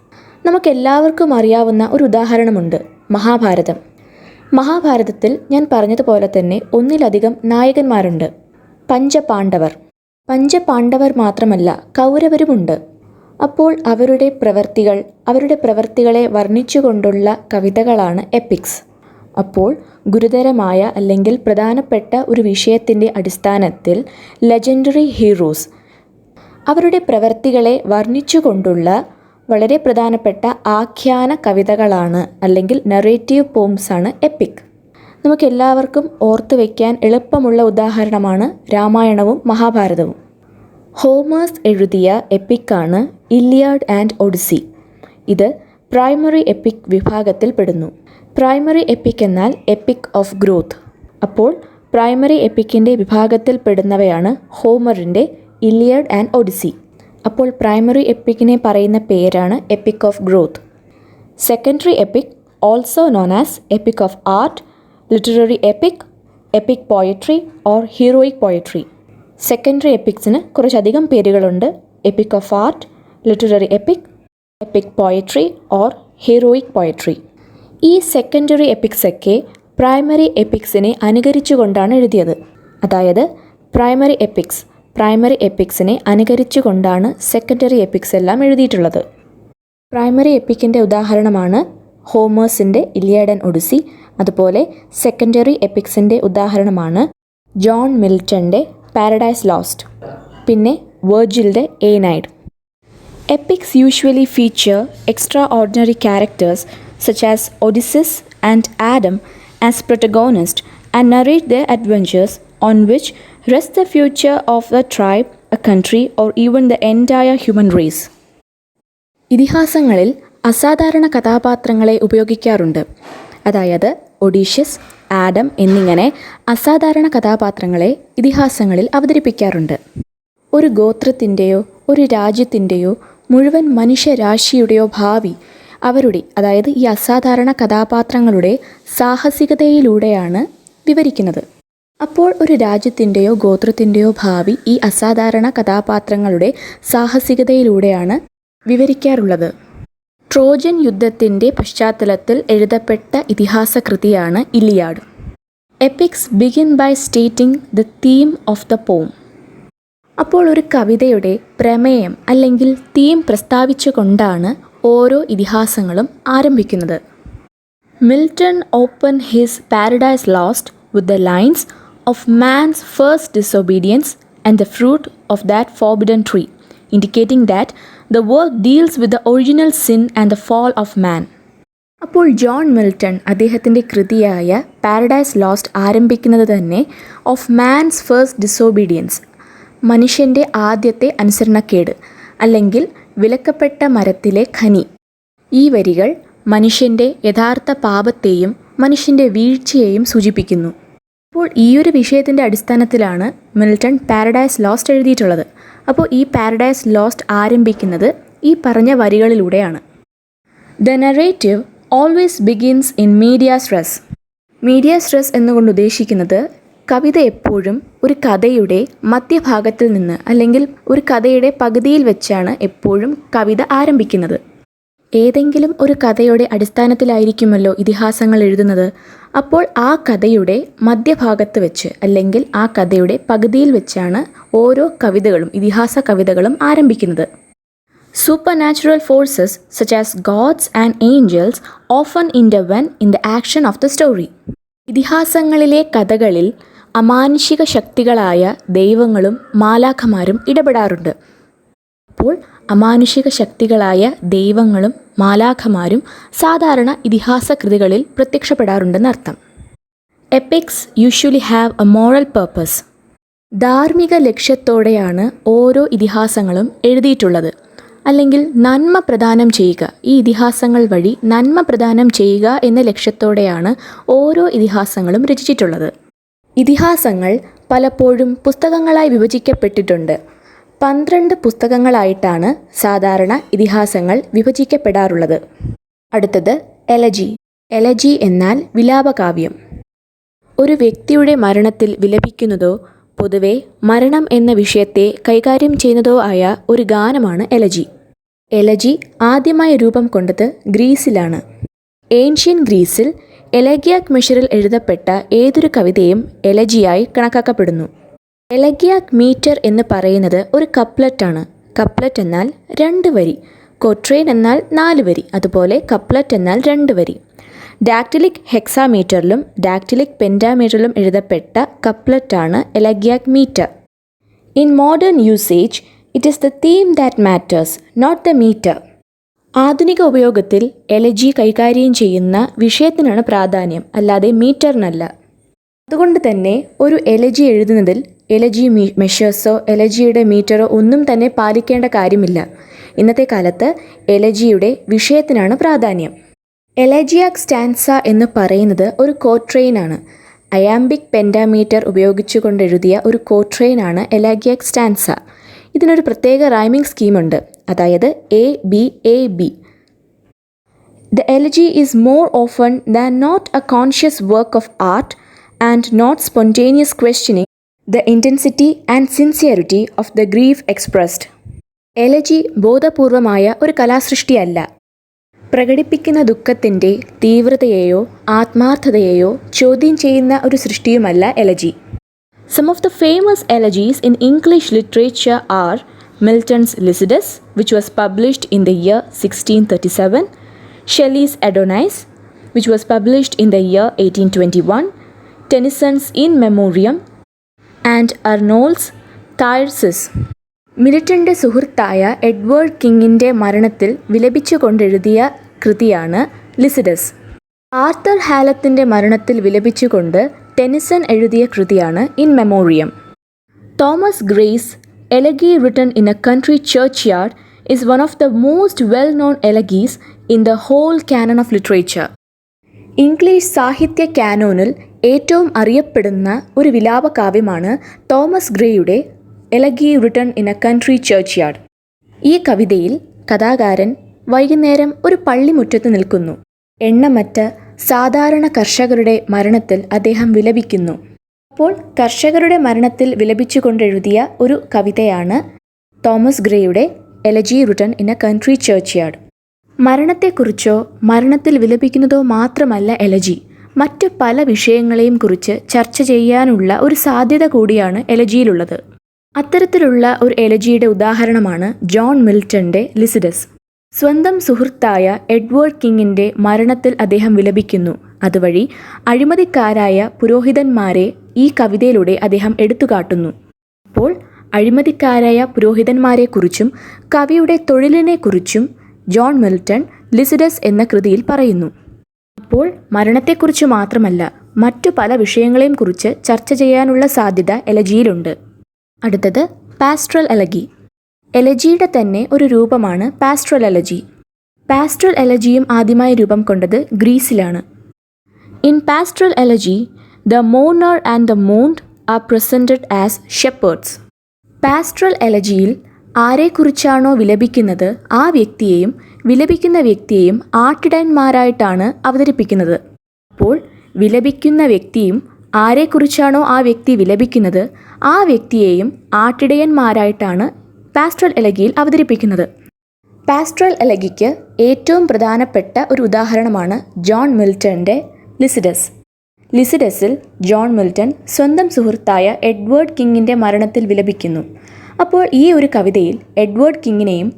നമുക്കെല്ലാവർക്കും അറിയാവുന്ന ഒരു ഉദാഹരണമുണ്ട്, മഹാഭാരതം. മഹാഭാരതത്തിൽ ഞാൻ പറഞ്ഞതുപോലെ തന്നെ ഒന്നിലധികം നായകന്മാരുണ്ട്. പഞ്ചപാണ്ഡവർ മാത്രമല്ല, കൗരവരുമുണ്ട്. അപ്പോൾ അവരുടെ പ്രവൃത്തികളെ വർണ്ണിച്ചുകൊണ്ടുള്ള കവിതകളാണ് എപ്പിക്സ്. അപ്പോൾ ഗുരുതരമായ അല്ലെങ്കിൽ പ്രധാനപ്പെട്ട ഒരു വിഷയത്തിൻ്റെ അടിസ്ഥാനത്തിൽ ലെജൻഡറി ഹീറോസ് അവരുടെ പ്രവൃത്തികളെ വർണ്ണിച്ചുകൊണ്ടുള്ള വളരെ പ്രധാനപ്പെട്ട ആഖ്യാന കവിതകളാണ് അല്ലെങ്കിൽ നറേറ്റീവ് പോംസ് ആണ് എപ്പിക്. നമുക്കെല്ലാവർക്കും ഓർത്തു വയ്ക്കാൻ എളുപ്പമുള്ള ഉദാഹരണമാണ് രാമായണവും മഹാഭാരതവും. ഹോമേഴ്സ് എഴുതിയ എപ്പിക്കാണ് ഇലിയാഡ് ആൻഡ് ഒഡിസി. ഇത് പ്രൈമറി എപ്പിക് വിഭാഗത്തിൽ പെടുന്നു. പ്രൈമറി എപ്പിക് എന്നാൽ എപ്പിക് ഓഫ് ഗ്രോത്ത്. അപ്പോൾ പ്രൈമറി എപ്പിക്കിൻ്റെ വിഭാഗത്തിൽ പെടുന്നവയാണ് ഹോമറിൻ്റെ ഇലിയാഡ് ആൻഡ് ഒഡിസി. അപ്പോൾ പ്രൈമറി എപ്പിക്കിനെ പറയുന്ന പേരാണ് epic of growth. Secondary epic, also known as epic of art, literary epic, epic poetry or heroic poetry. Secondary എപ്പിക്സിന് കുറച്ചധികം പേരുകളുണ്ട്. Epic of art, literary epic, epic poetry or heroic poetry. ഈ സെക്കൻഡറി എപ്പിക്സൊക്കെ പ്രൈമറി എപ്പിക്സിനെ അനുകരിച്ചുകൊണ്ടാണ് എഴുതിയത്. അതായത് പ്രൈമറി എപ്പിക്സിനെ അനുകരിച്ചുകൊണ്ടാണ് സെക്കൻഡറി എപ്പിക്സ് എല്ലാം എഴുതിയിട്ടുള്ളത്. പ്രൈമറി എപ്പിക്കിൻ്റെ ഉദാഹരണമാണ് ഹോമേഴ്സിൻ്റെ ഇലിയാഡ് ആൻഡ് ഒഡിസി. അതുപോലെ സെക്കൻഡറി എപ്പിക്സിൻ്റെ ഉദാഹരണമാണ് ജോൺ മിൽട്ടൻ്റെ പാരഡൈസ് ലോസ്റ്റ്, പിന്നെ വെർജിലിൻ്റെ എനൈഡ്. Epics usually feature extraordinary characters such as Odysseus and Adam as protagonists and narrate their adventures on which rests the future of the tribe, a country, or even the entire human race. ഇതിഹാസങ്ങളിൽ അസാധാരണ കഥാപാത്രങ്ങളെ ഉപയോഗിക്കാറുണ്ട്. അതായത് ഒഡീഷ്യസ്, ആഡം എന്നിങ്ങനെ അസാധാരണ കഥാപാത്രങ്ങളെ ഇതിഹാസങ്ങളിൽ അവതരിപ്പിക്കാറുണ്ട്. ഒരു ഗോത്രത്തിൻ്റെയോ ഒരു രാജ്യത്തിൻ്റെയോ മുഴുവൻ മനുഷ്യരാശിയുടെയോ ഭാവി അവരുടെ, അതായത് ഈ അസാധാരണ കഥാപാത്രങ്ങളുടെ സാഹസികതയിലൂടെയാണ് വിവരിക്കുന്നത്. അപ്പോൾ ഒരു രാജ്യത്തിൻ്റെയോ ഗോത്രത്തിൻ്റെയോ ഭാവി ഈ അസാധാരണ കഥാപാത്രങ്ങളുടെ സാഹസികതയിലൂടെയാണ് വിവരിക്കാറുള്ളത്. ട്രോജൻ യുദ്ധത്തിൻ്റെ പശ്ചാത്തലത്തിൽ എഴുതപ്പെട്ട ഇതിഹാസകൃതിയാണ് Iliad. Epics begin by stating the theme of the poem. അപ്പോൾ ഒരു കവിതയുടെ പ്രമേയം അല്ലെങ്കിൽ തീം പ്രസ്താവിച്ചുകൊണ്ടാണ് ഓരോ ഇതിഹാസങ്ങളും ആരംഭിക്കുന്നത്. Milton open his paradise lost with the lines of man's first disobedience and the fruit of that forbidden tree, indicating that the work deals with the original sin and the fall of man. അപ്പോൾ ജോൺ മിൽട്ടൺ അദ്ദേഹത്തിൻ്റെ കൃതിയായ പാരഡൈസ് ലോസ്റ്റ് ആരംഭിക്കുന്നത് തന്നെ ഓഫ് മാൻസ് ഫസ്റ്റ് ഡിസൊബീഡിയൻസ്, മനുഷ്യൻ്റെ ആദ്യത്തെ അനുസരണക്കേട് അല്ലെങ്കിൽ വിലക്കപ്പെട്ട മരത്തിലെ ഖനി. ഈ വരികൾ മനുഷ്യൻ്റെ യഥാർത്ഥ പാപത്തെയും മനുഷ്യൻ്റെ വീഴ്ചയെയും സൂചിപ്പിക്കുന്നു. അപ്പോൾ ഈയൊരു വിഷയത്തിൻ്റെ അടിസ്ഥാനത്തിലാണ് മിൽട്ടൺ പാരഡൈസ് ലോസ്റ്റ് എഴുതിയിട്ടുള്ളത്. അപ്പോൾ ഈ പാരഡൈസ് ലോസ്റ്റ് ആരംഭിക്കുന്നത് ഈ പറഞ്ഞ വരികളിലൂടെയാണ്. The narrative always begins in medias res. Medias res എന്നുകൊണ്ട് ഉദ്ദേശിക്കുന്നത് കവിത എപ്പോഴും ഒരു കഥയുടെ മധ്യഭാഗത്തിൽ നിന്ന് അല്ലെങ്കിൽ ഒരു കഥയുടെ പകുതിയിൽ വെച്ചാണ് എപ്പോഴും കവിത ആരംഭിക്കുന്നത്. ഏതെങ്കിലും ഒരു കഥയുടെ അടിസ്ഥാനത്തിലായിരിക്കുമല്ലോ ഇതിഹാസങ്ങൾ എഴുതുന്നത്. അപ്പോൾ ആ കഥയുടെ മധ്യഭാഗത്ത് വെച്ച് അല്ലെങ്കിൽ ആ കഥയുടെ പകുതിയിൽ വെച്ചാണ് ഓരോ കവിതകളും ഇതിഹാസ കവിതകളും ആരംഭിക്കുന്നത്. Supernatural forces such as gods and angels often intervene in the action of the story. ഇതിഹാസങ്ങളിലെ കഥകളിൽ അമാനുഷിക ശക്തികളായ ദൈവങ്ങളും മാലാഖമാരും ഇടപെടാറുണ്ട്. അപ്പോൾ അമാനുഷിക ശക്തികളായ ദൈവങ്ങളും മാലാഖമാരും സാധാരണ ഇതിഹാസ കൃതികളിൽ പ്രത്യക്ഷപ്പെടാറുണ്ടെന്നർത്ഥം. Epics usually have a moral purpose. ധാർമ്മിക ലക്ഷ്യത്തോടെയാണ് ഓരോ ഇതിഹാസങ്ങളും എഴുതിയിട്ടുള്ളത്. അല്ലെങ്കിൽ നന്മ പ്രദാനം ചെയ്യുക, ഈ ഇതിഹാസങ്ങൾ വഴി നന്മ പ്രദാനം ചെയ്യുക എന്ന ലക്ഷ്യത്തോടെയാണ് ഓരോ ഇതിഹാസങ്ങളും രചിച്ചിട്ടുള്ളത്. ഇതിഹാസങ്ങൾ പലപ്പോഴും പുസ്തകങ്ങളായി വിഭജിക്കപ്പെട്ടിട്ടുണ്ട്. 12 പുസ്തകങ്ങളായിട്ടാണ് സാധാരണ ഇതിഹാസങ്ങൾ വിഭജിക്കപ്പെടാറുള്ളത്. അടുത്തത് എലജി. എലജി എന്നാൽ വിലാപകാവ്യം. ഒരു വ്യക്തിയുടെ മരണത്തിൽ വിലപിക്കുന്നതോ പൊതുവെ മരണം എന്ന വിഷയത്തെ കൈകാര്യം ചെയ്യുന്നതോ ആയ ഒരു ഗാനമാണ് എലജി. എലജി ആദ്യമായി രൂപം കൊണ്ടത് ഗ്രീസിലാണ്. ഏൻഷ്യൻ ഗ്രീസിൽ എലഗിയാക് മെഷറിൽ എഴുതപ്പെട്ട ഏതൊരു കവിതയും എലജിയായി കണക്കാക്കപ്പെടുന്നു. എലഗിയാക് മീറ്റർ എന്ന് പറയുന്നത് ഒരു കപ്ലറ്റാണ്. കപ്ലറ്റ് എന്നാൽ 2 വരി, ക്വട്രെയിൻ എന്നാൽ 4 വരി, അതുപോലെ കപ്ലറ്റ് എന്നാൽ 2 വരി. ഡാക്ടിലിക് ഹെക്സാമീറ്ററിലും ഡാക്ടിലിക് പെൻറ്റാമീറ്ററിലും എഴുതപ്പെട്ട കപ്ലറ്റാണ് elegiac metre. In modern usage it is the theme that matters, not the metre. ആധുനിക ഉപയോഗത്തിൽ എലജി കൈകാര്യം ചെയ്യുന്ന വിഷയത്തിനാണ് പ്രാധാന്യം, അല്ലാതെ മീറ്ററിനല്ല. അതുകൊണ്ട് തന്നെ ഒരു എലജി എഴുതുന്നതിൽ എലജി മെഷേഴ്സോ എലജിയുടെ മീറ്ററോ ഒന്നും തന്നെ പാലിക്കേണ്ട കാര്യമില്ല. ഇന്നത്തെ കാലത്ത് എലജിയുടെ വിഷയത്തിനാണ് പ്രാധാന്യം. എലജിയാക് സ്റ്റാൻസ എന്ന് പറയുന്നത് ഒരു ക്വട്രെയിനാണ്. അയാംബിക് പെൻറ്റാമീറ്റർ ഉപയോഗിച്ചുകൊണ്ടെഴുതിയ ഒരു ക്വട്രെയിനാണ് എലഗിയാക് സ്റ്റാൻസ. ഇതിനൊരു പ്രത്യേക റൈമിംഗ് സ്കീമുണ്ട്, അതായത് ABAB. The elegy is more often than not a conscious work of art and not spontaneous questioning the intensity and sincerity of the grief expressed. Elegy ബോധപൂർവമായ ഒരു കലാസൃഷ്ടിയല്ല. പ്രകടിപ്പിക്കുന്ന ദുഃഖത്തിൻ്റെ തീവ്രതയെയോ ആത്മാർത്ഥതയെയോ ചോദ്യം ചെയ്യുന്ന ഒരു സൃഷ്ടിയുമല്ല elegy. Some of the famous elegies in English literature are Milton's Lycidas, which was published in the year 1637, Shelley's Adonais, which was published in the year 1821, Tennyson's In Memoriam, and Arnold's Thyrsis. മിൽട്ടന്റെ സുഹൃത്തായ എഡ്വേർഡ് കിങ്ങിൻ്റെ മരണത്തിൽ വിലപിച്ചുകൊണ്ടെഴുതിയ കൃതിയാണ് ലിസിഡസ്. ആർത്തർ ഹാലത്തിൻ്റെ മരണത്തിൽ വിലപിച്ചുകൊണ്ട് ടെനിസൺ എഴുതിയ കൃതിയാണ് in Memoriam. Thomas grace Elegy written in a country churchyard is one of the most well-known elegies in the whole canon of literature. English സാഹിത്യ കാനോനിൽ ഏറ്റവും അറിയപ്പെടുന്ന ഒരു വിലാപകാവ്യമാണ് തോമസ് ഗ്രേയുടെ elegy written in a country churchyard. ഈ കവിതയിൽ കഥാകാരൻ വൈകുന്നേരം ഒരു പള്ളിമുറ്റത്ത് നിൽക്കുന്നു. എണ്ണമറ്റ സാധാരണ കർഷകരുടെ മരണത്തിൽ അദ്ദേഹം വിലപിക്കുന്നു. അപ്പോൾ കർഷകരുടെ മരണത്തിൽ വിലപിച്ചുകൊണ്ടെഴുതിയ ഒരു കവിതയാണ് തോമസ് ഗ്രേയുടെ elegy written in a country churchyard. മരണത്തെക്കുറിച്ചോ മരണത്തിൽ വിലപിക്കുന്നതോ മാത്രമല്ല എലജി, മറ്റ് പല വിഷയങ്ങളെയും കുറിച്ച് ചർച്ച ചെയ്യാനുള്ള ഒരു സാധ്യത കൂടിയാണ് എലജിയിലുള്ളത്. അത്തരത്തിലുള്ള ഒരു എലജിയുടെ ഉദാഹരണമാണ് ജോൺ മിൽട്ടന്റെ ലിസിഡസ്. സ്വന്തം സുഹൃത്തായ എഡ്വേർഡ് കിങ്ങിൻ്റെ മരണത്തിൽ അദ്ദേഹം വിലപിക്കുന്നു. അതുവഴി അഴിമതിക്കാരായ പുരോഹിതന്മാരെ ഈ കവിതയിലൂടെ അദ്ദേഹം എടുത്തുകാട്ടുന്നു. അപ്പോൾ അഴിമതിക്കാരായ പുരോഹിതന്മാരെക്കുറിച്ചും കവിയുടെ തൊഴിലിനെക്കുറിച്ചും ജോൺ മിൽട്ടൺ ലിസിഡസ് എന്ന കൃതിയിൽ പറയുന്നു. അപ്പോൾ മരണത്തെക്കുറിച്ച് മാത്രമല്ല മറ്റു പല വിഷയങ്ങളെയും കുറിച്ച് ചർച്ച ചെയ്യാനുള്ള സാധ്യത എലജിയിലുണ്ട്. അടുത്തത് പാസ്ട്രൽ എലഗി. എലജിയുടെ തന്നെ ഒരു രൂപമാണ് പാസ്ട്രൽ എലജി. പാസ്ട്രൽ എലജിയും ആദ്യമായി രൂപം കൊണ്ടത് ഗ്രീസിലാണ്. In pastoral elegy the mourner and the mourned are presented as shepherds. Pastoral എലജിയിൽ ആരെക്കുറിച്ചാണോ വിലപിക്കുന്നത് ആ വ്യക്തിയെയും വിലപിക്കുന്ന വ്യക്തിയെയും ആട്ടിടയന്മാരായിട്ടാണ് അവതരിപ്പിക്കുന്നത്. അപ്പോൾ വിലപിക്കുന്ന വ്യക്തിയും ആരെക്കുറിച്ചാണോ ആ വ്യക്തി വിലപിക്കുന്നത് ആ വ്യക്തിയെയും ആട്ടിടയന്മാരായിട്ടാണ് പാസ്ട്രൽ എലഗിയിൽ അവതരിപ്പിക്കുന്നത്. പാസ്ട്രൽ എലഗിക്ക് ഏറ്റവും പ്രധാനപ്പെട്ട ഒരു ഉദാഹരണമാണ് ജോൺ മിൽട്ടന്റെ ലിസിഡസ്. ലിസിഡസിൽ ജോൺ മിൽട്ടൺ സ്വന്തം സുഹൃത്തായ എഡ്വേർഡ് കിങ്ങിൻ്റെ മരണത്തിൽ വിലപിക്കുന്നു. അപ്പോൾ ഈ ഒരു കവിതയിൽ എഡ്വേർഡ് കിങ്ങിനെയും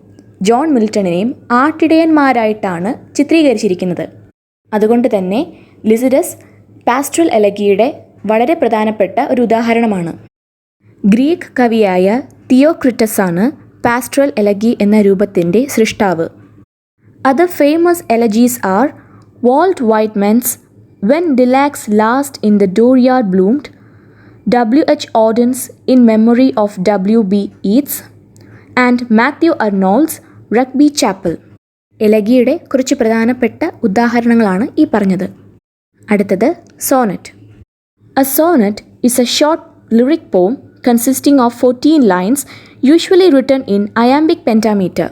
ജോൺ മിൽട്ടണിനെയും ആട്ടിടയന്മാരായിട്ടാണ് ചിത്രീകരിച്ചിരിക്കുന്നത്. അതുകൊണ്ട് തന്നെ ലിസിഡസ് പാസ്ട്രൽ എലഗിയുടെ വളരെ പ്രധാനപ്പെട്ട ഒരു ഉദാഹരണമാണ്. ഗ്രീക്ക് കവിയായ തിയോക്രിറ്റസാണ് പാസ്ട്രൽ എലഗി എന്ന രൂപത്തിൻ്റെ സൃഷ്ടാവ്. Other famous elegies are Walt Whitman's When Lilacs Last in the Dooryard Bloomed, W.H. Auden's In Memory of W.B. Yeats, and Matthew Arnold's Rugby Chapel. എലഗിയുടെ കുറച്ച് പ്രധാനപ്പെട്ട ഉദാഹരണങ്ങളാണ് ഈ പറഞ്ഞത്. അടുത്തത് Sonet. A sonnet is a short lyric poem consisting of 14 lines usually written in iambic pentameter.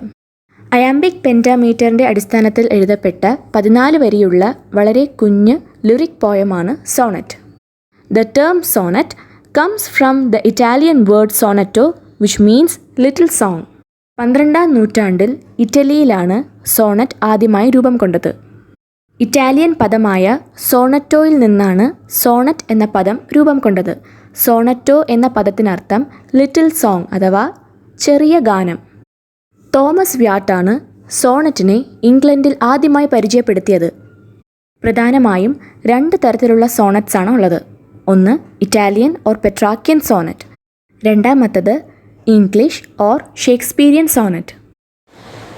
Iambic പെൻറ്റാമീറ്ററിൻ്റെ അടിസ്ഥാനത്തിൽ എഴുതപ്പെട്ട 14 വരിയുള്ള വളരെ കുഞ്ഞ് ലിറിക് പോയമാണ് sonnet. The term sonnet comes from the Italian word sonetto which means little song. 12-ാം നൂറ്റാണ്ടിൽ ഇറ്റലിയിലാണ് സോണറ്റ് ആദ്യമായി രൂപം കൊണ്ടത്. ഇറ്റാലിയൻ പദമായ സോണറ്റോയിൽ നിന്നാണ് സോണറ്റ് എന്ന പദം രൂപം കൊണ്ടത്. സോണറ്റോ എന്ന പദത്തിനർത്ഥം ലിറ്റിൽ സോങ് അഥവാ ചെറിയ ഗാനം. തോമസ് വ്യാട്ടാണ് സോണറ്റിനെ ഇംഗ്ലണ്ടിൽ ആദ്യമായി പരിചയപ്പെടുത്തിയത്. പ്രധാനമായും 2 തരത്തിലുള്ള സോണറ്റ്സ് ആണ് ഉള്ളത്. ഒന്ന് ഇറ്റാലിയൻ ഓർ പെട്രാർക്കിയൻ സോണറ്റ്, രണ്ടാമത്തത് English or Shakespearean sonnet.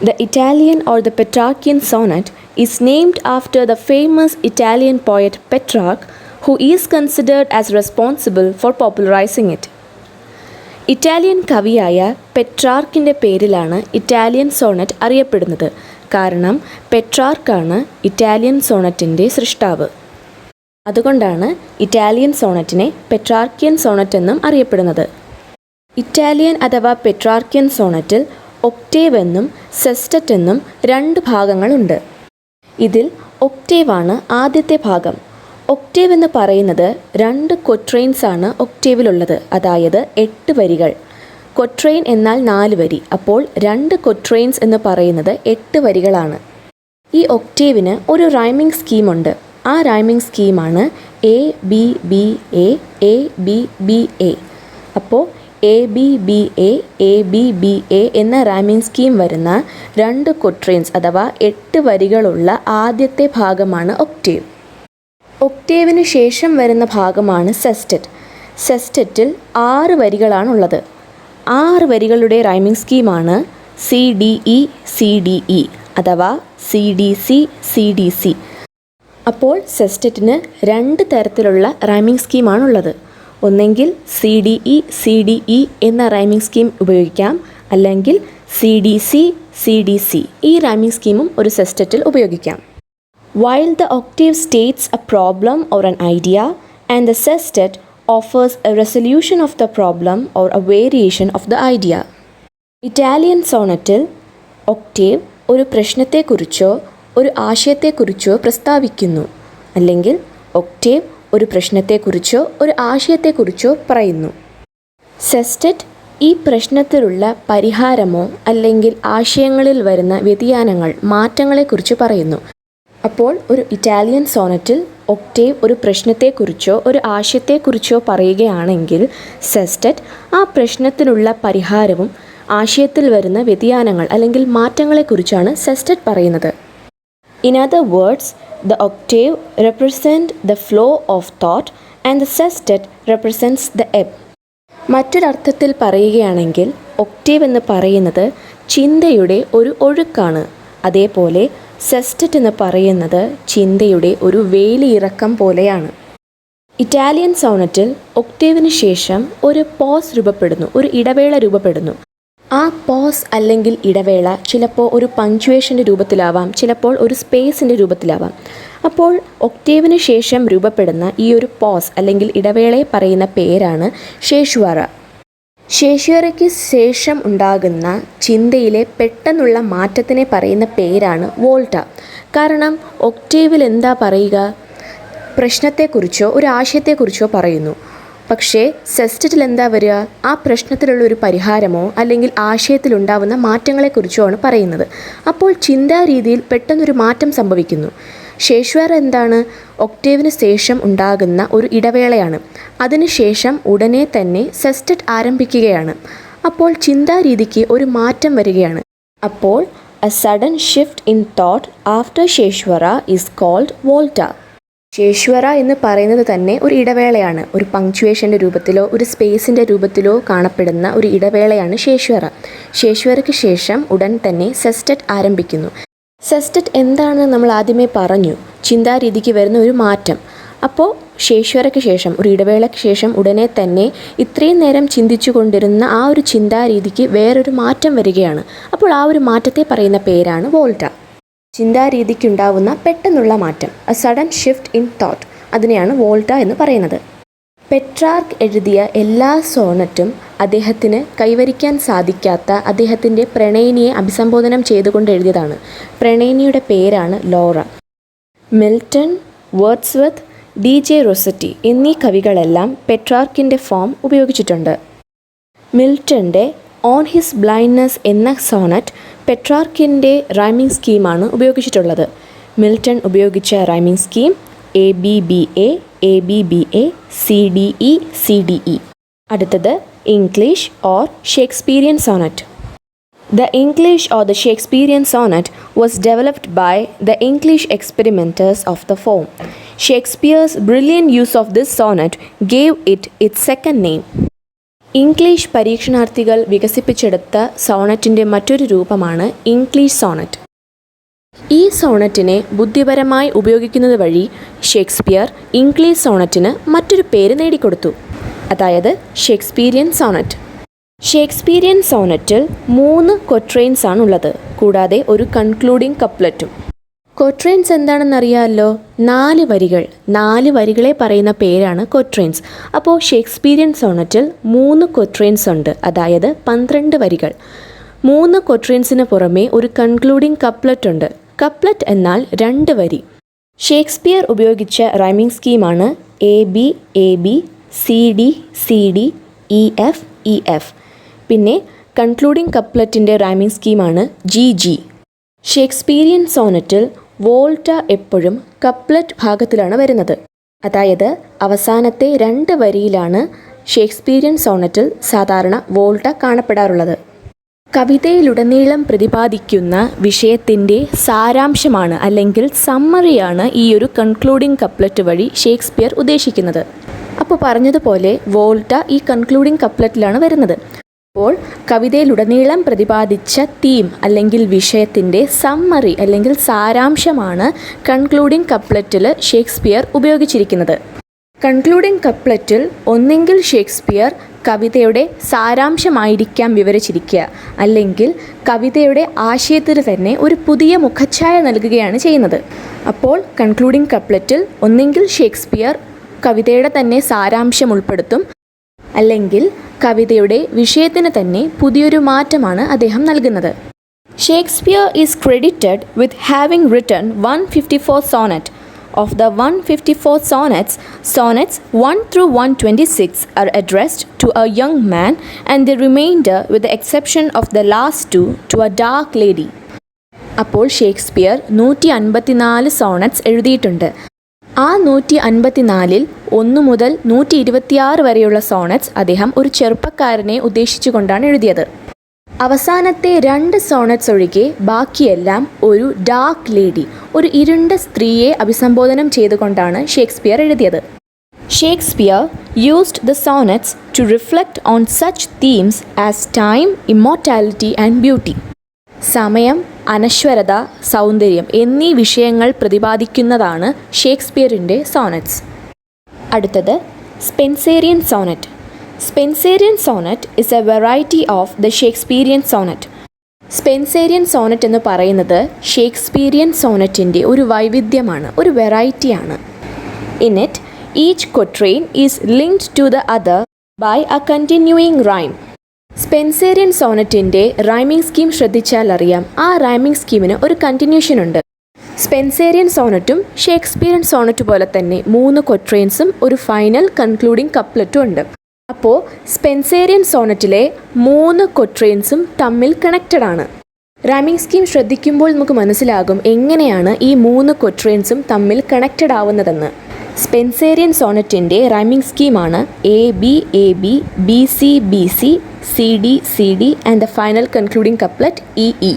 The Italian or the Petrarchian sonnet is named after the famous Italian poet Petrarch, who is considered as responsible for popularizing it. Italian കവിയായ പെട്രാർക്കിൻ്റെ പേരിലാണ് ഇറ്റാലിയൻ സോണറ്റ് അറിയപ്പെടുന്നത്. കാരണം പെട്രാർക്കാണ് ഇറ്റാലിയൻ സോണറ്റിൻ്റെ സൃഷ്ടാവ്. അതുകൊണ്ടാണ് ഇറ്റാലിയൻ സോണറ്റിനെ പെട്രാർക്കിയൻ സോണറ്റ് എന്നും അറിയപ്പെടുന്നത്. ഇറ്റാലിയൻ അഥവാ പെട്രാർക്കിയൻ സോണറ്റിൽ ഒക്ടേവ് എന്നും സെസ്റ്ററ്റ് എന്നും 2 ഭാഗങ്ങളുണ്ട്. ഇതിൽ ഒക്ടേവാണ് ആദ്യത്തെ ഭാഗം. ഒക്ടേവ് എന്ന് പറയുന്നത് 2 ക്വട്രെയിൻസ് ആണ് ഒക്ടേവിലുള്ളത്, അതായത് 8 വരികൾ. ക്വട്രെയിൻ എന്നാൽ 4 വരി, അപ്പോൾ 2 ക്വട്രെയിൻസ് എന്ന് പറയുന്നത് 8 വരികളാണ്. ഈ ഒക്ടേവിന് ഒരു റൈമിംഗ് സ്കീമുണ്ട്. ആ റൈമിംഗ് സ്കീമാണ് A B B A, A B B A. അപ്പോൾ A B B A, A B B A എന്ന റൈമിംഗ് സ്കീം വരുന്ന 2 ക്വട്രെയിൻസ് അഥവാ 8 വരികളുള്ള ആദ്യത്തെ ഭാഗമാണ് ഒക്ടേവ്. ഒക്ടേവിന് ശേഷം വരുന്ന ഭാഗമാണ് സെസ്റ്ററ്റ്. സെസ്റ്ററ്റിൽ 6 വരികളാണുള്ളത്. 6 വരികളുടെ റൈമിംഗ് സ്കീമാണ് C D E C D E അഥവാ C D C C D C. അപ്പോൾ സെസ്റ്ററ്റിന് 2 തരത്തിലുള്ള റൈമിംഗ് സ്കീമാണുള്ളത്. ഒന്നെങ്കിൽ C D E C D E എന്ന റൈമിംഗ് സ്കീം ഉപയോഗിക്കാം, അല്ലെങ്കിൽ C D C C D C ഈ റൈമിംഗ് സ്കീമും ഒരു സെസ്റ്ററ്റിൽ ഉപയോഗിക്കാം. While the octave states a problem or an idea, and the sestet offers a resolution of the problem or a variation of the idea. Italian സോണറ്റിൽ ഒക്ടേവ് ഒരു പ്രശ്നത്തെക്കുറിച്ചോ ഒരു ആശയത്തെക്കുറിച്ചോ പ്രസ്താവിക്കുന്നു, അല്ലെങ്കിൽ ഒക്ടേവ് ഒരു പ്രശ്നത്തെക്കുറിച്ചോ ഒരു ആശയത്തെക്കുറിച്ചോ പറയുന്നു. സെസ്റ്ററ്റ് ഈ പ്രശ്നത്തിലുള്ള പരിഹാരമോ അല്ലെങ്കിൽ ആശയങ്ങളിൽ വരുന്ന വ്യതിയാനങ്ങൾ, മാറ്റങ്ങളെക്കുറിച്ച് പറയുന്നു. അപ്പോൾ ഒരു ഇറ്റാലിയൻ സോണറ്റിൽ ഒക്ടേവ് ഒരു പ്രശ്നത്തെക്കുറിച്ചോ ഒരു ആശയത്തെക്കുറിച്ചോ പറയുകയാണെങ്കിൽ സെസ്റ്ററ്റ് ആ പ്രശ്നത്തിനുള്ള പരിഹാരവും ആശയത്തിൽ വരുന്ന വ്യതിയാനങ്ങൾ അല്ലെങ്കിൽ മാറ്റങ്ങളെക്കുറിച്ചാണ് സെസ്റ്ററ്റ് പറയുന്നത്. In other words, the octave represents the flow of thought and the sestet represents the ebb. മറ്റൊരർത്ഥത്തിൽ പറയുകയാണെങ്കിൽ ഒക്ടേവ് എന്ന് പറയുന്നത് ചിന്തയുടെ ഒരു ഒഴുക്കാണ്. അതേപോലെ സെസ്റ്ററ്റ് എന്ന് പറയുന്നത് ചിന്തയുടെ ഒരു വേലിയിറക്കം പോലെയാണ്. ഇറ്റാലിയൻ സോണറ്റിൽ ഒക്ടേവിന് ശേഷം ഒരു പോസ് രൂപപ്പെടുന്നു, ഒരു ഇടവേള രൂപപ്പെടുന്നു. ആ പോസ് അല്ലെങ്കിൽ ഇടവേള ചിലപ്പോൾ ഒരു പങ്ക്ച്വേഷൻ്റെ രൂപത്തിലാവാം, ചിലപ്പോൾ ഒരു സ്പേസിൻ്റെ രൂപത്തിലാവാം. അപ്പോൾ ഒക്ടേവിന് ശേഷം രൂപപ്പെടുന്ന ഈ ഒരു പോസ് അല്ലെങ്കിൽ ഇടവേളയെ പറയുന്ന പേരാണ് ശേഷ്വറ. ശേഷ്വറയ്ക്ക് ശേഷം ഉണ്ടാകുന്ന ചിന്തയിലെ പെട്ടെന്നുള്ള മാറ്റത്തിനെ പറയുന്ന പേരാണ് വോൾട്ട. കാരണം ഒക്ടേവിൽ എന്താ പറയുക, പ്രശ്നത്തെക്കുറിച്ചോ ഒരു ആശയത്തെക്കുറിച്ചോ പറയുന്നു. പക്ഷേ സെസ്റ്ററ്റിൽ എന്താ വരിക, ആ പ്രശ്നത്തിലുള്ള ഒരു പരിഹാരമോ അല്ലെങ്കിൽ ആശയത്തിലുണ്ടാവുന്ന മാറ്റങ്ങളെക്കുറിച്ചോ ആണ് പറയുന്നത്. അപ്പോൾ ചിന്താരീതിയിൽ പെട്ടെന്നൊരു മാറ്റം സംഭവിക്കുന്നു. ശേഷ്വറ എന്താണ്, ഒക്ടേവിന് ശേഷം ഉണ്ടാകുന്ന ഒരു ഇടവേളയാണ്. അതിനുശേഷം ഉടനെ തന്നെ സെസ്റ്ററ്റ് ആരംഭിക്കുകയാണ്. അപ്പോൾ ചിന്താരീതിക്ക് ഒരു മാറ്റം വരികയാണ്. അപ്പോൾ a sudden shift in thought after caesura is called volta. Caesura എന്ന് പറയുന്നത് തന്നെ ഒരു ഇടവേളയാണ്. ഒരു പങ്ക്ച്വേഷൻ്റെ രൂപത്തിലോ ഒരു സ്പേസിൻ്റെ രൂപത്തിലോ കാണപ്പെടുന്ന ഒരു ഇടവേളയാണ് ശേഷ്വറ. ശേഷ്വറയ്ക്ക് ശേഷം ഉടൻ തന്നെ സെസ്റ്ററ്റ് ആരംഭിക്കുന്നു. സെസ്റ്ററ്റ് എന്താണെന്ന് നമ്മൾ ആദ്യമേ പറഞ്ഞു, ചിന്താരീതിക്ക് വരുന്ന ഒരു മാറ്റം. അപ്പോൾ ശേഷ്വറയ്ക്ക് ശേഷം ഒരു ഇടവേളയ്ക്ക് ശേഷം ഉടനെ തന്നെ ഇത്രയും നേരം ചിന്തിച്ചു കൊണ്ടിരുന്ന ആ ഒരു ചിന്താരീതിക്ക് വേറൊരു മാറ്റം വരികയാണ്. അപ്പോൾ ആ ഒരു മാറ്റത്തെ പറയുന്ന പേരാണ് വോൾട്ട. ചിന്താരീതിക്കുണ്ടാവുന്ന പെട്ടെന്നുള്ള മാറ്റം, A sudden shift in thought, അതിനെയാണ് വോൾട്ട എന്ന് പറയുന്നത്. പെട്രാർക്ക് എഴുതിയ എല്ലാ സോണറ്റും അദ്ദേഹത്തിന് കൈവരിക്കാൻ സാധിക്കാത്ത അദ്ദേഹത്തിൻ്റെ പ്രണയിനിയെ അഭിസംബോധനം ചെയ്തുകൊണ്ട് എഴുതിയതാണ്. പ്രണയിനിയുടെ പേരാണ് Laura. Milton, Wordsworth, DJ Rossetti എന്നീ കവികളെല്ലാം പെട്രാർക്കിൻ്റെ ഫോം ഉപയോഗിച്ചിട്ടുണ്ട്. മിൽട്ടൻ്റെ ഓൺ ഹിസ് ബ്ലൈൻഡ്നെസ് എന്ന സോണറ്റ് പെട്രാർക്കിൻ്റെ റൈമിംഗ് സ്കീമാണ് ഉപയോഗിച്ചിട്ടുള്ളത്. മിൽട്ടൺ ഉപയോഗിച്ച rhyming scheme ABBA, ABBA, CDE, CDE. അടുത്തത് English or Shakespearean sonnet. The English or the Shakespearean sonnet was developed by the English experimenters of the form. Shakespeare's brilliant use of this sonnet gave it its second name. English പരീക്ഷണാർത്ഥികൾ വികസിപ്പിച്ചെടുത്ത സോണറ്റിൻ്റെ മറ്റൊരു രൂപമാണ് ഇംഗ്ലീഷ് സോണറ്റ്. ഈ സോണറ്റിനെ ബുദ്ധിപരമായി ഉപയോഗിക്കുന്നത് വഴി ഷേക്സ്പിയർ ഇംഗ്ലീഷ് സോണറ്റിന് മറ്റൊരു പേര് നേടിക്കൊടുത്തു, അതായത് ഷേക്സ്പീരിയൻ സോണറ്റ്. ഷേക്സ്പീരിയൻ സോണറ്റിൽ 3 ക്വട്രെയിൻസ് ആണുള്ളത്, കൂടാതെ ഒരു കൺക്ലൂഡിംഗ് കപ്ലറ്റും. ക്വട്രെയിൻസ് എന്താണെന്നറിയാമല്ലോ, 4 വരികൾ. 4 വരികളെ പറയുന്ന പേരാണ് ക്വട്രെയിൻസ്. അപ്പോൾ ഷേക്സ്പീരിയൻ സോണറ്റിൽ 3 ക്വട്രെയിൻസ് ഉണ്ട്, അതായത് 12 വരികൾ. 3 ക്വട്രെയിൻസിന് പുറമെ ഒരു കൺക്ലൂഡിംഗ് കപ്ലറ്റ് ഉണ്ട്. കപ്ലറ്റ് എന്നാൽ 2 വരി. ഷേക്സ്പിയർ ഉപയോഗിച്ച റൈമിംഗ് സ്കീമാണ് AB, AB, CD, CD, EF, EF. പിന്നെ കൺക്ലൂഡിംഗ് കപ്ലറ്റിൻ്റെ റൈമിംഗ് സ്കീമാണ് GG. ഷേക്സ്പീരിയൻ സോണറ്റിൽ വോൾട്ട എപ്പോഴും കപ്ലറ്റ് ഭാഗത്തിലാണ് വരുന്നത്, അതായത് അവസാനത്തെ 2 വരിയിലാണ് ഷേക്സ്പീരിയൻ സോണറ്റിൽ സാധാരണ വോൾട്ട കാണപ്പെടാറുള്ളത്. കവിതയിലുടനീളം പ്രതിപാദിക്കുന്ന വിഷയത്തിൻ്റെ സാരാംശമാണ് അല്ലെങ്കിൽ സമ്മറിയാണ് ഈ ഒരു കൺക്ലൂഡിംഗ് കപ്ലറ്റ് വഴി ഷേക്സ്പിയർ ഉദ്ദേശിക്കുന്നത്. അപ്പോൾ പറഞ്ഞതുപോലെ വോൾട്ട ഈ കൺക്ലൂഡിംഗ് കപ്ലറ്റിലാണ് വരുന്നത്. അപ്പോൾ കവിതയിലുടനീളം പ്രതിപാദിച്ച തീം അല്ലെങ്കിൽ വിഷയത്തിൻ്റെ സമ്മറി അല്ലെങ്കിൽ സാരാംശമാണ് കൺക്ലൂഡിംഗ് കപ്ലറ്റിൽ ഷേക്സ്പിയർ ഉപയോഗിച്ചിരിക്കുന്നത്. കൺക്ലൂഡിംഗ് കപ്ലറ്റിൽ ഒന്നെങ്കിൽ ഷേക്സ്പിയർ കവിതയുടെ സാരാംശമായിരിക്കാം വിവരിച്ചിരിക്കുക, അല്ലെങ്കിൽ കവിതയുടെ ആശയത്തിന് തന്നെ ഒരു പുതിയ മുഖച്ഛായ നൽകുകയാണ് ചെയ്യുന്നത്. അപ്പോൾ കൺക്ലൂഡിംഗ് കപ്ലറ്റിൽ ഒന്നെങ്കിൽ ഷേക്സ്പിയർ കവിതയുടെ തന്നെ സാരാംശം ഉൾപ്പെടുത്തും, അല്ലെങ്കിൽ കവിതയുടെ വിഷയത്തിന് തന്നെ പുതിയൊരു മാറ്റമാണ് അദ്ദേഹം നൽകുന്നത്. Shakespeare is credited with having written 154 sonnet. Of the 154 sonnets, sonnets 1 through 126 are addressed to a young man, and the remainder, with the exception of the last 2, to a dark lady. അപ്പോൾ ഷേക്സ്പിയർ 154 സോണറ്റ്സ് എഴുതിയിട്ടുണ്ട്. ആ 154-ൽ 1 മുതൽ 126 വരെയുള്ള സോണറ്റ്സ് അദ്ദേഹം ഒരു ചെറുപ്പക്കാരനെ ഉദ്ദേശിച്ചുകൊണ്ടാണ് എഴുതിയത്. അവസാനത്തെ 2 സോണറ്റ്സ് ഒഴികെ ബാക്കിയെല്ലാം ഒരു ഡാർക്ക് ലേഡി, ഒരു ഇരുണ്ട സ്ത്രീയെ അഭിസംബോധനം ചെയ്തുകൊണ്ടാണ് ഷേക്സ്പിയർ എഴുതിയത്. Shakespeare used the sonnets to reflect on such themes as time, immortality and beauty. സമയം, അനശ്വരത, സൗന്ദര്യം എന്നീ വിഷയങ്ങൾ പ്രതിപാദിക്കുന്നതാണ് ഷേക്സ്പിയറിൻ്റെ സോണറ്റ്സ്. അടുത്തത് Spenserian sonnet. Spenserian sonnet is a variety of the Shakespearean sonnet. Spenserian sonnet എന്ന് പറയുന്നത് ഷേക്സ്പീരിയൻ സോണറ്റിൻ്റെ ഒരു വൈവിധ്യമാണ്, ഒരു വെറൈറ്റിയാണ്. In it each quatrain is linked to the other by a continuing rhyme. Spenserian സോണറ്റിൻ്റെ റൈമിംഗ് സ്കീം ശ്രദ്ധിച്ചാൽ അറിയാം, ആ റൈമിംഗ് സ്കീമിന് ഒരു കണ്ടിന്യൂഷൻ ഉണ്ട്. സ്പെൻസേറിയൻ സോണറ്റും ഷേക്സ്പീരിയൻ സോണറ്റ് പോലെ തന്നെ 3 ക്വട്രെയിൻസും ഒരു ഫൈനൽ കൺക്ലൂഡിംഗ് കപ്ലറ്റും ഉണ്ട്. അപ്പോൾ സ്പെൻസേറിയൻ സോണറ്റിലെ 3 ക്വട്രെയിൻസും തമ്മിൽ കണക്റ്റഡ് ആണ്. റൈമിംഗ് സ്കീം ശ്രദ്ധിക്കുമ്പോൾ നമുക്ക് മനസ്സിലാകും എങ്ങനെയാണ് ഈ 3 ക്വട്രെയിൻസും തമ്മിൽ കണക്റ്റഡ് ആവുന്നതെന്ന്. സ്പെൻസേറിയൻ സോണറ്റിൻ്റെ റൈമിംഗ് സ്കീമാണ് AB, AB, BC, BC, CD, CD and the final concluding couplet EE.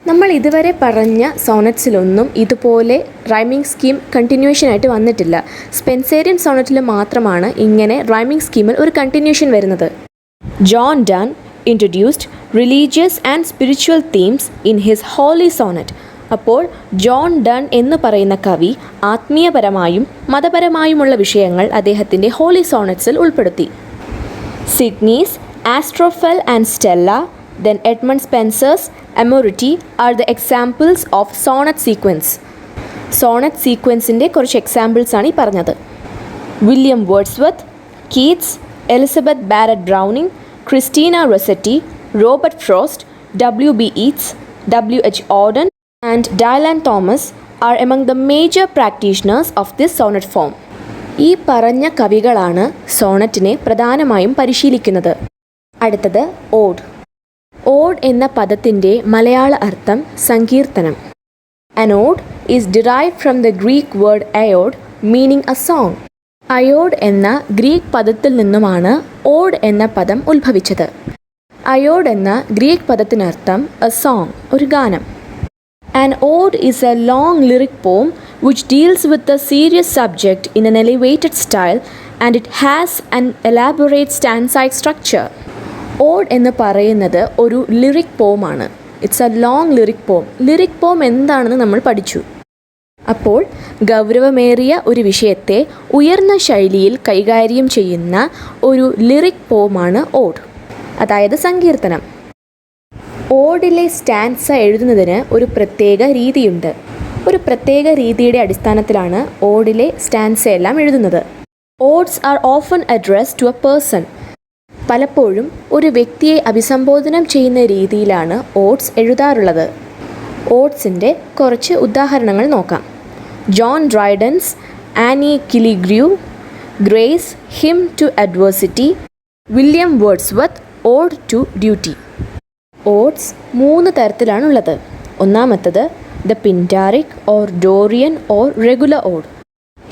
നമ്മൾ ഇതുവരെ പറഞ്ഞ സോണറ്റ്സിലൊന്നും ഇതുപോലെ റൈമിംഗ് സ്കീം കണ്ടിന്യൂഷനായിട്ട് വന്നിട്ടില്ല. സ്പെൻസേറിയൻ സോണറ്റിൽ മാത്രമാണ് ഇങ്ങനെ റൈമിംഗ് സ്കീമിൽ ഒരു കണ്ടിന്യൂഷൻ വരുന്നത്. John Donne introduced religious and spiritual themes in his holy sonnet. അപ്പോൾ ജോൺ ഡൺ എന്ന് പറയുന്ന കവി ആത്മീയപരമായും മതപരമായുമുള്ള വിഷയങ്ങൾ അദ്ദേഹത്തിൻ്റെ ഹോളി സോണറ്റ്സിൽ ഉൾപ്പെടുത്തി. Sidney's Astrophel and Stella, then Edmund Spenser's Amority are the examples of sonnet sequence. Sonnet സീക്വൻസിൻ്റെ കുറച്ച് എക്സാമ്പിൾസാണ് ഈ പറഞ്ഞത്. William Wordsworth, Keats, Elizabeth Barrett Browning, Christina Rossetti, Robert Frost, W.B. Yeats, W.H. Auden, and Dylan Thomas are among the major practitioners of this sonnet form. ഈ പറഞ്ഞ കവികളാണ് സോണറ്റിനെ പ്രധാനമായും പരിശീലിക്കുന്നത്. അടുത്തത് ഓഡ്. ഓഡ് എന്ന പദത്തിൻ്റെ മലയാള അർത്ഥം സങ്കീർത്തനം. An ode is derived from the Greek word aiod, meaning a song. അയോഡ് എന്ന ഗ്രീക്ക് പദത്തിൽ നിന്നുമാണ് ഓഡ് എന്ന പദം ഉത്ഭവിച്ചത്. അയോഡ് എന്ന ഗ്രീക്ക് പദത്തിനർത്ഥം എ സോങ്, ഒരു ഗാനം. An ode is a long lyric poem which deals with a serious subject in an elevated style and it has an elaborate stanzaic structure. Ode എന്ന് പറയുന്നത് ഒരു ലിറിക് പോമാണ്. It's a long lyric poem. Lyric poem എന്താണെന്ന് നമ്മൾ പഠിച്ചു. അപ്പോൾ ഗൗരവമേറിയ ഒരു വിഷയത്തെ ഉയർന്ന ശൈലിയിൽ കൈകാര്യം ചെയ്യുന്ന ഒരു ലിറിക് പോമാണ് ഓഡ്, അതായത് സങ്കീർത്തനം. ഓഡിലെ സ്റ്റാൻസ എഴുതുന്നതിന് ഒരു പ്രത്യേക രീതിയുണ്ട്. ഒരു പ്രത്യേക രീതിയുടെ അടിസ്ഥാനത്തിലാണ് ഓഡിലെ സ്റ്റാൻസയെല്ലാം എഴുതുന്നത്. Odes are often addressed to a person. പലപ്പോഴും ഒരു വ്യക്തിയെ അഭിസംബോധന ചെയ്യുന്ന രീതിയിലാണ് ഓഡ്സ് എഴുതാറുള്ളത്. ഓഡ്സിൻ്റെ കുറച്ച് ഉദാഹരണങ്ങൾ നോക്കാം. John Dryden's Anne Killigrew, Gray's hymn to adversity, William Wordsworth ode to duty. Odes 3 തരത്തിലാണുള്ളത്. ഒന്നാമത്തത് the Pindaric or Dorian or regular ode.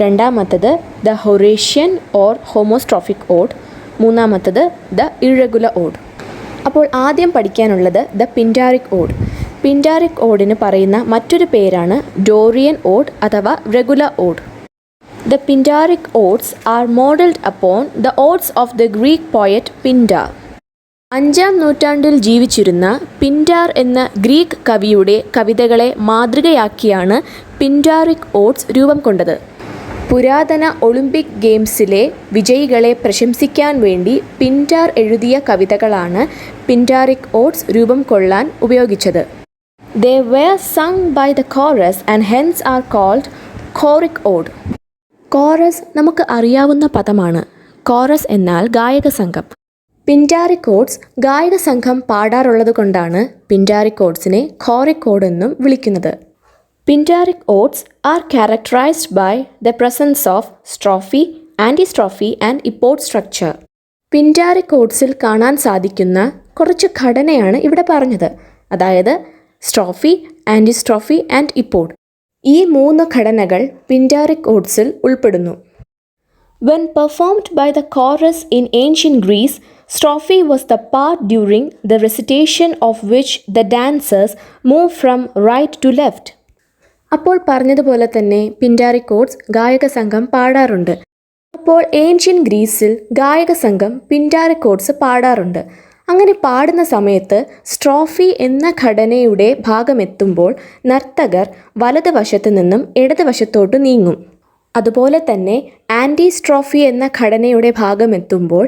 രണ്ടാമത്തത് the Horatian or homostrophic ode. മൂന്നാമത്തത് ദ ഇറഗുലർ ഓഡ്. അപ്പോൾ ആദ്യം പഠിക്കാനുള്ളത് ദ പിൻറ്റാറിക് ഓഡ്. പിൻറ്റാറിക് ഓഡിന് പറയുന്ന മറ്റൊരു പേരാണ് ഡോറിയൻ ഓഡ് അഥവാ regular ode. The Pindaric odes are modelled upon the odes of the Greek poet Pindar. 5-ാം നൂറ്റാണ്ടിൽ ജീവിച്ചിരുന്ന പിൻഡാർ എന്ന ഗ്രീക്ക് കവിയുടെ കവിതകളെ മാതൃകയാക്കിയാണ് പിൻറ്റാറിക് ഓഡ്സ് രൂപം കൊണ്ടത്. പുരാതന ഒളിമ്പിക് ഗെയിംസിലെ വിജയികളെ പ്രശംസിക്കാൻ വേണ്ടി പിൻഡാർ എഴുതിയ കവിതകളാണ് പിൻറ്റാറിക് ഓഡ്സ് രൂപം കൊള്ളാൻ ഉപയോഗിച്ചത്. They were sung by the chorus and hence are called choric ode. Chorus നമുക്ക് അറിയാവുന്ന പദമാണ്. കോറസ് എന്നാൽ ഗായക സംഘം. പിൻറ്റാറിക് ഓഡ്സ് ഗായക സംഘം പാടാറുള്ളത് കൊണ്ടാണ് പിൻറ്റാറിക് ഓഡ്സിനെ ഖോറിക് ഓഡ് എന്നും വിളിക്കുന്നത്. Pindaric odes are characterised by the presence of strophe, antistrophe and epode structure. Pindaric ഓഡ്സിൽ കാണാൻ സാധിക്കുന്ന കുറച്ച് ഘടനയാണ് ഇവിടെ പറഞ്ഞത്, അതായത് സ്ട്രോഫി, ആൻറ്റിസ്ട്രോഫി ആൻഡ് ഇപ്പോഡ്. ഈ 3 ഘടനകൾ പിൻറ്റാറിക് ഓഡ്സിൽ ഉൾപ്പെടുന്നു. When performed by the chorus in ancient Greece, strophe was the part during the recitation of which the dancers move from right to left. അപ്പോൾ പറഞ്ഞതുപോലെ തന്നെ പിൻറ്റാറിക് ഓഡ്സ് ഗായക സംഘം പാടാറുണ്ട്. അപ്പോൾ ഏൻഷ്യൻ ഗ്രീസിൽ ഗായക സംഘം പിൻറ്റാറിക് ഓഡ്സ് പാടാറുണ്ട്. അങ്ങനെ പാടുന്ന സമയത്ത് സ്ട്രോഫി എന്ന ഘടനയുടെ ഭാഗമെത്തുമ്പോൾ നർത്തകർ വലതുവശത്ത് നിന്നും ഇടതുവശത്തോട്ട് നീങ്ങും. അതുപോലെ തന്നെ ആൻറ്റിസ്ട്രോഫി എന്ന ഘടനയുടെ ഭാഗമെത്തുമ്പോൾ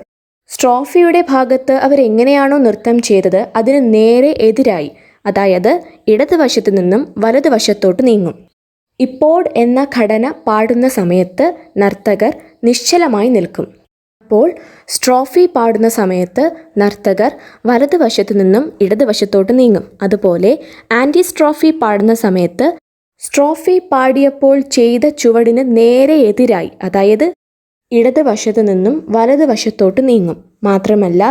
സ്ട്രോഫിയുടെ ഭാഗത്ത് അവരെങ്ങനെയാണോ നൃത്തം ചെയ്തത് അതിന് നേരെ എതിരായി, അതായത് ഇടതുവശത്ത് നിന്നും വലതുവശത്തോട്ട് നീങ്ങും. ഇപ്പോഡ് എന്ന ഘടന പാടുന്ന സമയത്ത് നർത്തകർ നിശ്ചലമായി നിൽക്കും. അപ്പോൾ സ്ട്രോഫി പാടുന്ന സമയത്ത് നർത്തകർ വലതുവശത്ത് നിന്നും ഇടതുവശത്തോട്ട് നീങ്ങും. അതുപോലെ ആൻറ്റിസ്ട്രോഫി പാടുന്ന സമയത്ത് സ്ട്രോഫി പാടിയപ്പോൾ ചെയ്ത ചുവടിന് നേരെ എതിരായി, അതായത് ഇടതുവശത്ത് നിന്നും വലതുവശത്തോട്ട് നീങ്ങും. മാത്രമല്ല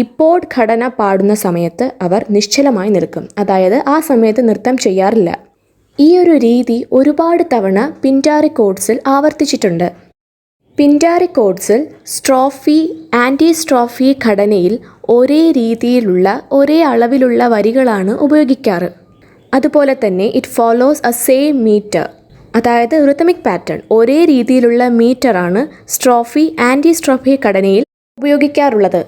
ഇപ്പോഡ് ഘടന പാടുന്ന സമയത്ത് അവർ നിശ്ചലമായി നിൽക്കും, അതായത് ആ സമയത്ത് നൃത്തം ചെയ്യാറില്ല. ഈ ഒരു രീതി ഒരുപാട് തവണ പിൻറ്റാറിക് ഓഡ്സിൽ ആവർത്തിച്ചിട്ടുണ്ട്. പിൻറ്റാറിക് ഓഡ്സിൽ സ്ട്രോഫി, ആൻറ്റിസ്ട്രോഫി ഘടനയിൽ ഒരേ രീതിയിലുള്ള ഒരേ അളവിലുള്ള വരികളാണ് ഉപയോഗിക്കാറ്. അതുപോലെ തന്നെ it follows a same meter, അതായത് റിതമിക് പാറ്റേൺ. ഒരേ രീതിയിലുള്ള മീറ്ററാണ് സ്ട്രോഫി, ആൻറ്റിസ്ട്രോഫി ഘടനയിൽ ഉപയോഗിക്കാറുള്ളത്.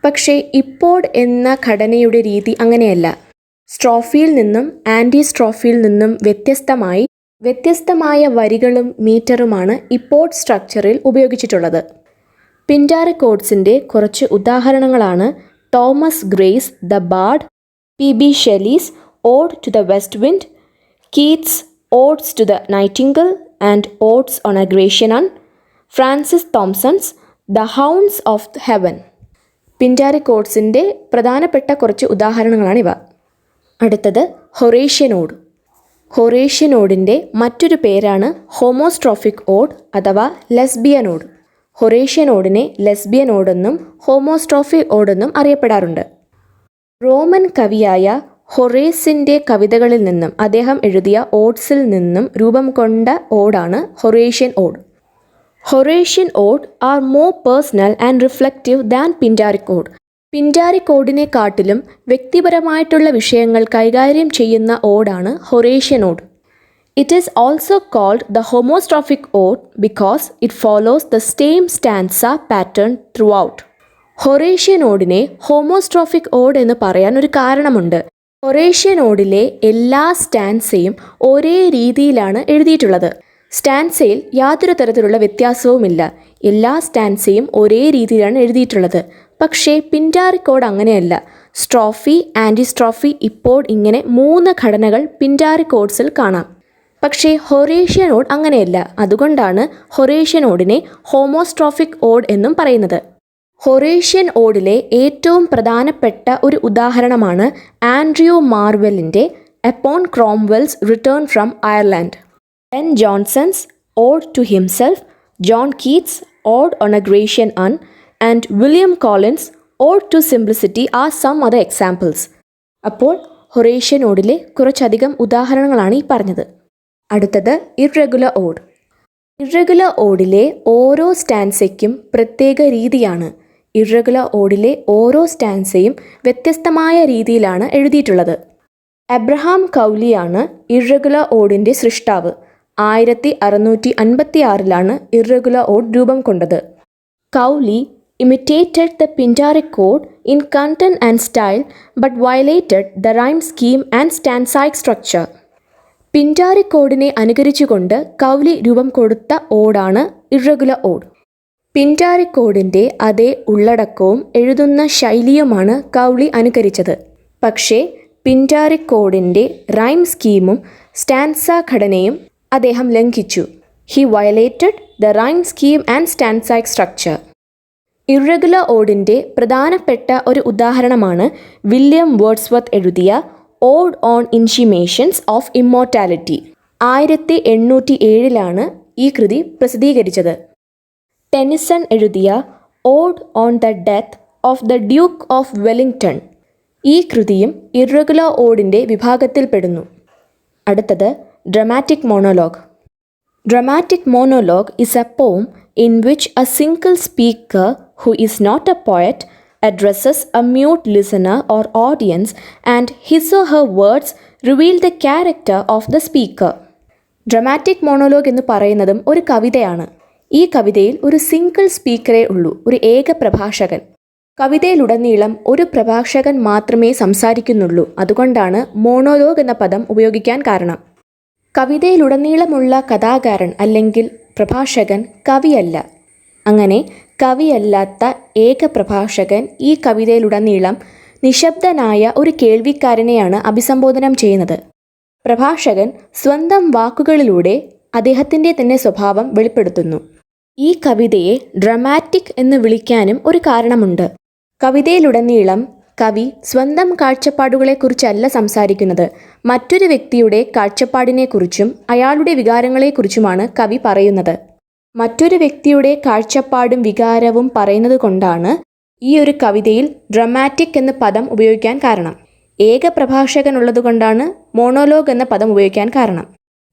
പക്ഷേ ഇപ്പോഡ് എന്ന ഘടനയുടെ രീതി അങ്ങനെയല്ല. സ്ട്രോഫിയിൽ നിന്നും ആൻറ്റിസ്ട്രോഫിയിൽ നിന്നും വ്യത്യസ്തമായ വരികളും മീറ്ററുമാണ് ഇപ്പോഡ് സ്ട്രക്ചറിൽ ഉപയോഗിച്ചിട്ടുള്ളത്. പിൻറ്റാറിക് ഓഡ്സിൻ്റെ കുറച്ച് ഉദാഹരണങ്ങളാണ് Thomas grace the Bard, P.B. Shelley's Ode to the West Wind, Keats' Odes to the Nightingale and Odes on a Grecian Nun, Francis Thompson's the hounds of heaven. പിൻറ്റാരികോഡ്സിൻ്റെ പ്രധാനപ്പെട്ട കുറച്ച് ഉദാഹരണങ്ങളാണിവ. അടുത്തത് ഹൊറേഷ്യൻ ഓഡ്. ഹൊറേഷ്യൻ ഓഡിൻ്റെ മറ്റൊരു പേരാണ് ഹോമോസ്ട്രോഫിക് ഓഡ് അഥവാ ലെസ്ബിയൻ ഓഡ്. ഹൊറേഷ്യൻ ഓഡിനെ ലെസ്ബിയൻ ഓഡെന്നും ഹോമോസ്ട്രോഫിക് ഓഡെന്നും അറിയപ്പെടാറുണ്ട്. റോമൻ കവിയായ ഹൊറേസിൻ്റെ കവിതകളിൽ നിന്നും അദ്ദേഹം എഴുതിയ ഓഡ്സിൽ നിന്നും രൂപം കൊണ്ട ഓഡാണ് Horatian ode. Horatian ode are more personal and reflective than Pindaric ode. Pindaric ഓഡിനെക്കാട്ടിലും വ്യക്തിപരമായിട്ടുള്ള വിഷയങ്ങൾ കൈകാര്യം ചെയ്യുന്ന ഓഡാണ് Horatian ode. It is also called the homostrophic ode because it follows the same stanza pattern throughout. Horatian ഓഡിനെ ഹോമോസ്ട്രോഫിക് ഓഡ് എന്ന് പറയാൻ ഒരു കാരണമുണ്ട്. ഹൊറേഷ്യൻ ഓഡിലെ എല്ലാ സ്റ്റാൻസയും ഒരേ രീതിയിലാണ് എഴുതിയിട്ടുള്ളത്. സ്റ്റാൻസയിൽ യാതൊരു തരത്തിലുള്ള വ്യത്യാസവുമില്ല. എല്ലാ സ്റ്റാൻസയും ഒരേ രീതിയിലാണ് എഴുതിയിട്ടുള്ളത്. പക്ഷേ പിൻറ്റാരിക് ഓഡ് അങ്ങനെയല്ല. സ്ട്രോഫി, ആൻറ്റിസ്ട്രോഫി, ഇപ്പോഡ് ഇങ്ങനെ 3 ഘടനകൾ പിൻറ്റാരിക് ഓഡ്സിൽ കാണാം. പക്ഷേ ഹൊറേഷ്യൻ ഓഡ് അങ്ങനെയല്ല. അതുകൊണ്ടാണ് ഹൊറേഷ്യൻ ഓഡിനെ ഹോമോസ്ട്രോഫിക് ഓഡ് എന്നും പറയുന്നത്. ഹൊറേഷ്യൻ ഓഡിലെ ഏറ്റവും പ്രധാനപ്പെട്ട ഒരു ഉദാഹരണമാണ് ആൻഡ്രൂ മാർവെലിൻ്റെ upon Cromwell's return from Ireland, Ben Jonson's ode to himself, John Keats ode on a Grecian urn and William Collins ode to simplicity are some other examples. അപ്പോൾ ഹൊറേഷ്യൻ ഓഡിലെ കുറച്ചധികം ഉദാഹരണങ്ങളാണ് ഈ പറഞ്ഞത്. അടുത്തത് ഇർറെഗുലർ ഓഡ്. ഇർറെഗുലർ ഓഡിലെ ഓരോ സ്റ്റാൻസയ്ക്കും പ്രത്യേക രീതിയാണ്. ഇർറെഗുലർ ഓഡിലെ ഓരോ സ്റ്റാൻസയും വ്യത്യസ്തമായ രീതിയിലാണ് എഴുതിയിട്ടുള്ളത്. അബ്രഹാം കൗലിയാണ് ഇർറെഗുലർ ഓഡിൻ്റെ സൃഷ്ടാവ്. 1656 ഇർറെഗുലർ ഓഡ് രൂപം കൊണ്ടത്. കൗലി imitated the Pindaric code in content and style but violated the rhyme scheme and stanzaic structure. പിൻറ്റാരിക് കോഡിനെ അനുകരിച്ചുകൊണ്ട് കൗലി രൂപം കൊടുത്ത ഓഡാണ് ഇർറെഗുലർ ഓഡ്. പിൻറ്റാരിക് കോഡിൻ്റെ അതേ ഉള്ളടക്കവും എഴുതുന്ന ശൈലിയുമാണ് കൗലി അനുകരിച്ചത്. പക്ഷേ പിൻറ്റാരിക് കോഡിൻ്റെ റൈം സ്കീമും സ്റ്റാൻസ ഘടനയും അദ്ദേഹം ലംഘിച്ചു. He violated the rhyme scheme and stanzaic structure. Irregular ഓഡിൻ്റെ പ്രധാനപ്പെട്ട ഒരു ഉദാഹരണമാണ് വില്യം വേർഡ്സ്വർത്ത് എഴുതിയ ode on intimations of immortality. 1807 ഈ കൃതി പ്രസിദ്ധീകരിച്ചത്. ടെനിസൺ എഴുതിയ ode on the death of the duke of Wellington. ഈ കൃതിയും ഇർറെഗുലർ ഓഡിൻ്റെ വിഭാഗത്തിൽപ്പെടുന്നു. അടുത്തത് dramatic monologue. Dramatic monologue is a poem in which a single speaker who is not a poet addresses a mute listener or audience and his or her words reveal the character of the speaker. Dramatic monologue എന്ന് പറയുന്നതും ഒരു കവിതയാണ്. ഈ കവിതയിൽ ഒരു സിംഗിൾ സ്പീക്കറേ ഉള്ളൂ, ഒരു ഏക പ്രഭാഷകൻ. കവിതയിലുടനീളം ഒരു പ്രഭാഷകൻ മാത്രമേ സംസാരിക്കുന്നുള്ളൂ. അതുകൊണ്ടാണ് മോണോലോഗ് എന്ന പദം ഉപയോഗിക്കാൻ കാരണം. കവിതയിലുടനീളമുള്ള കഥാകാരൻ അല്ലെങ്കിൽ പ്രഭാഷകൻ കവിയല്ല. അങ്ങനെ കവിയല്ലാത്ത ഏക പ്രഭാഷകൻ ഈ കവിതയിലുടനീളം നിശബ്ദനായ ഒരു കേൾവിക്കാരനെയാണ് അഭിസംബോധനം ചെയ്യുന്നത്. പ്രഭാഷകൻ സ്വന്തം വാക്കുകളിലൂടെ അദ്ദേഹത്തിൻ്റെ തന്നെ സ്വഭാവം വെളിപ്പെടുത്തുന്നു. ഈ കവിതയെ ഡ്രമാറ്റിക് എന്ന് വിളിക്കാനും ഒരു കാരണമുണ്ട്. കവിതയിലുടനീളം കവി സ്വന്തം കാഴ്ചപ്പാടുകളെക്കുറിച്ചല്ല സംസാരിക്കുന്നത്, മറ്റൊരു വ്യക്തിയുടെ കാഴ്ചപ്പാടിനെക്കുറിച്ചും അയാളുടെ വികാരങ്ങളെക്കുറിച്ചുമാണ് കവി പറയുന്നത്. മറ്റൊരു വ്യക്തിയുടെ കാഴ്ചപ്പാടും വികാരവും പറയുന്നത് കൊണ്ടാണ് ഈ ഒരു കവിതയിൽ ഡ്രമാറ്റിക് എന്ന പദം ഉപയോഗിക്കാൻ കാരണം. ഏക പ്രഭാഷകൻ ഉള്ളതുകൊണ്ടാണ് മോണോലോഗ് എന്ന പദം ഉപയോഗിക്കാൻ കാരണം.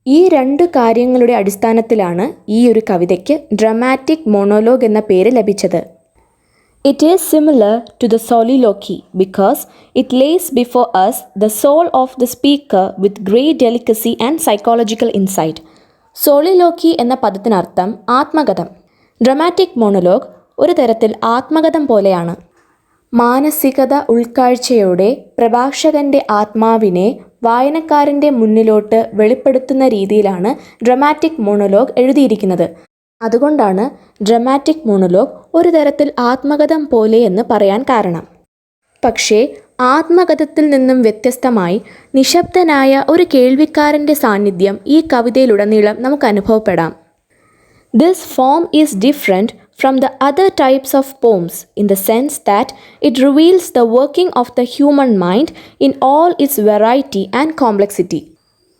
ഈ 2 കാര്യങ്ങളുടെ അടിസ്ഥാനത്തിലാണ് ഈ ഒരു കവിതയ്ക്ക് ഡ്രമാറ്റിക് മോണോലോഗ് എന്ന പേര് ലഭിച്ചത്. It is similar to the soliloquy because it lays before us the soul of the speaker with great delicacy and psychological insight. സോളിലോക്കി എന്ന പദത്തിനർത്ഥം ആത്മകഥം. ഡ്രമാറ്റിക് മോണോലോഗ് ഒരു തരത്തിൽ ആത്മകഥം പോലെയാണ്. മാനസികത ഉൾക്കാഴ്ചയോടെ പ്രഭാഷകൻ്റെ ആത്മാവിനെ വായനക്കാരൻ്റെ മുന്നിലോട്ട് വെളിപ്പെടുത്തുന്ന രീതിയിലാണ് ഡ്രമാറ്റിക് മോണോലോഗ് എഴുതിയിരിക്കുന്നത്. അതുകൊണ്ടാണ് ഡ്രമാറ്റിക് മോണോലോഗ് ഒരു തരത്തിൽ ആത്മകഥം പോലെ എന്ന് പറയാൻ കാരണം. പക്ഷേ ആത്മകഥത്തിൽ നിന്നും വ്യത്യസ്തമായി നിശബ്ദനായ ഒരു കേൾവിക്കാരൻ്റെ സാന്നിധ്യം ഈ കവിതയിലുടനീളം നമുക്ക് അനുഭവപ്പെടാം. This form is different from the other types of poems in the sense that it reveals the working of the human mind in all its variety and complexity.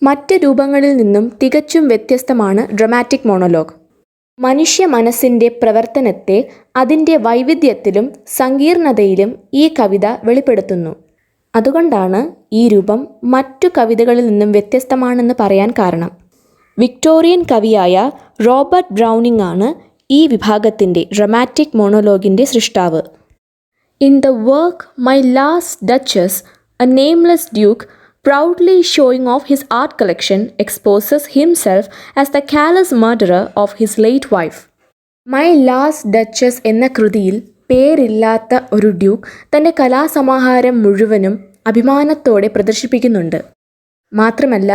മറ്റ് രൂപങ്ങളിൽ നിന്നും തികച്ചും വ്യത്യസ്തമാണ് ഡ്രമാറ്റിക് മോണോലോഗ്. മനുഷ്യ മനസ്സിൻ്റെ പ്രവർത്തനത്തെ അതിൻ്റെ വൈവിധ്യത്തിലും സങ്കീർണതയിലും ഈ കവിത വെളിപ്പെടുത്തുന്നു. അതുകൊണ്ടാണ് ഈ രൂപം മറ്റു കവിതകളിൽ നിന്നും വ്യത്യസ്തമാണെന്ന് പറയാൻ കാരണം. വിക്ടോറിയൻ കവിയായ റോബർട്ട് ബ്രൗണിംഗ് ആണ് ഈ വിഭാഗത്തിൻ്റെ ഡ്രമാറ്റിക് മോണോലോഗിൻ്റെ സൃഷ്ടാവ്. In the work my last duchess, A nameless Duke proudly showing off his art collection exposes himself as the callous murderer of his late wife. My last duchess എന്ന കൃതിയിൽ പേരില്ലാത്ത ഒരു ഡ്യൂക്ക് തൻ്റെ കലാസമാഹാരം മുഴുവനും അഭിമാനത്തോടെ പ്രദർശിപ്പിക്കുന്നുണ്ട്. മാത്രമല്ല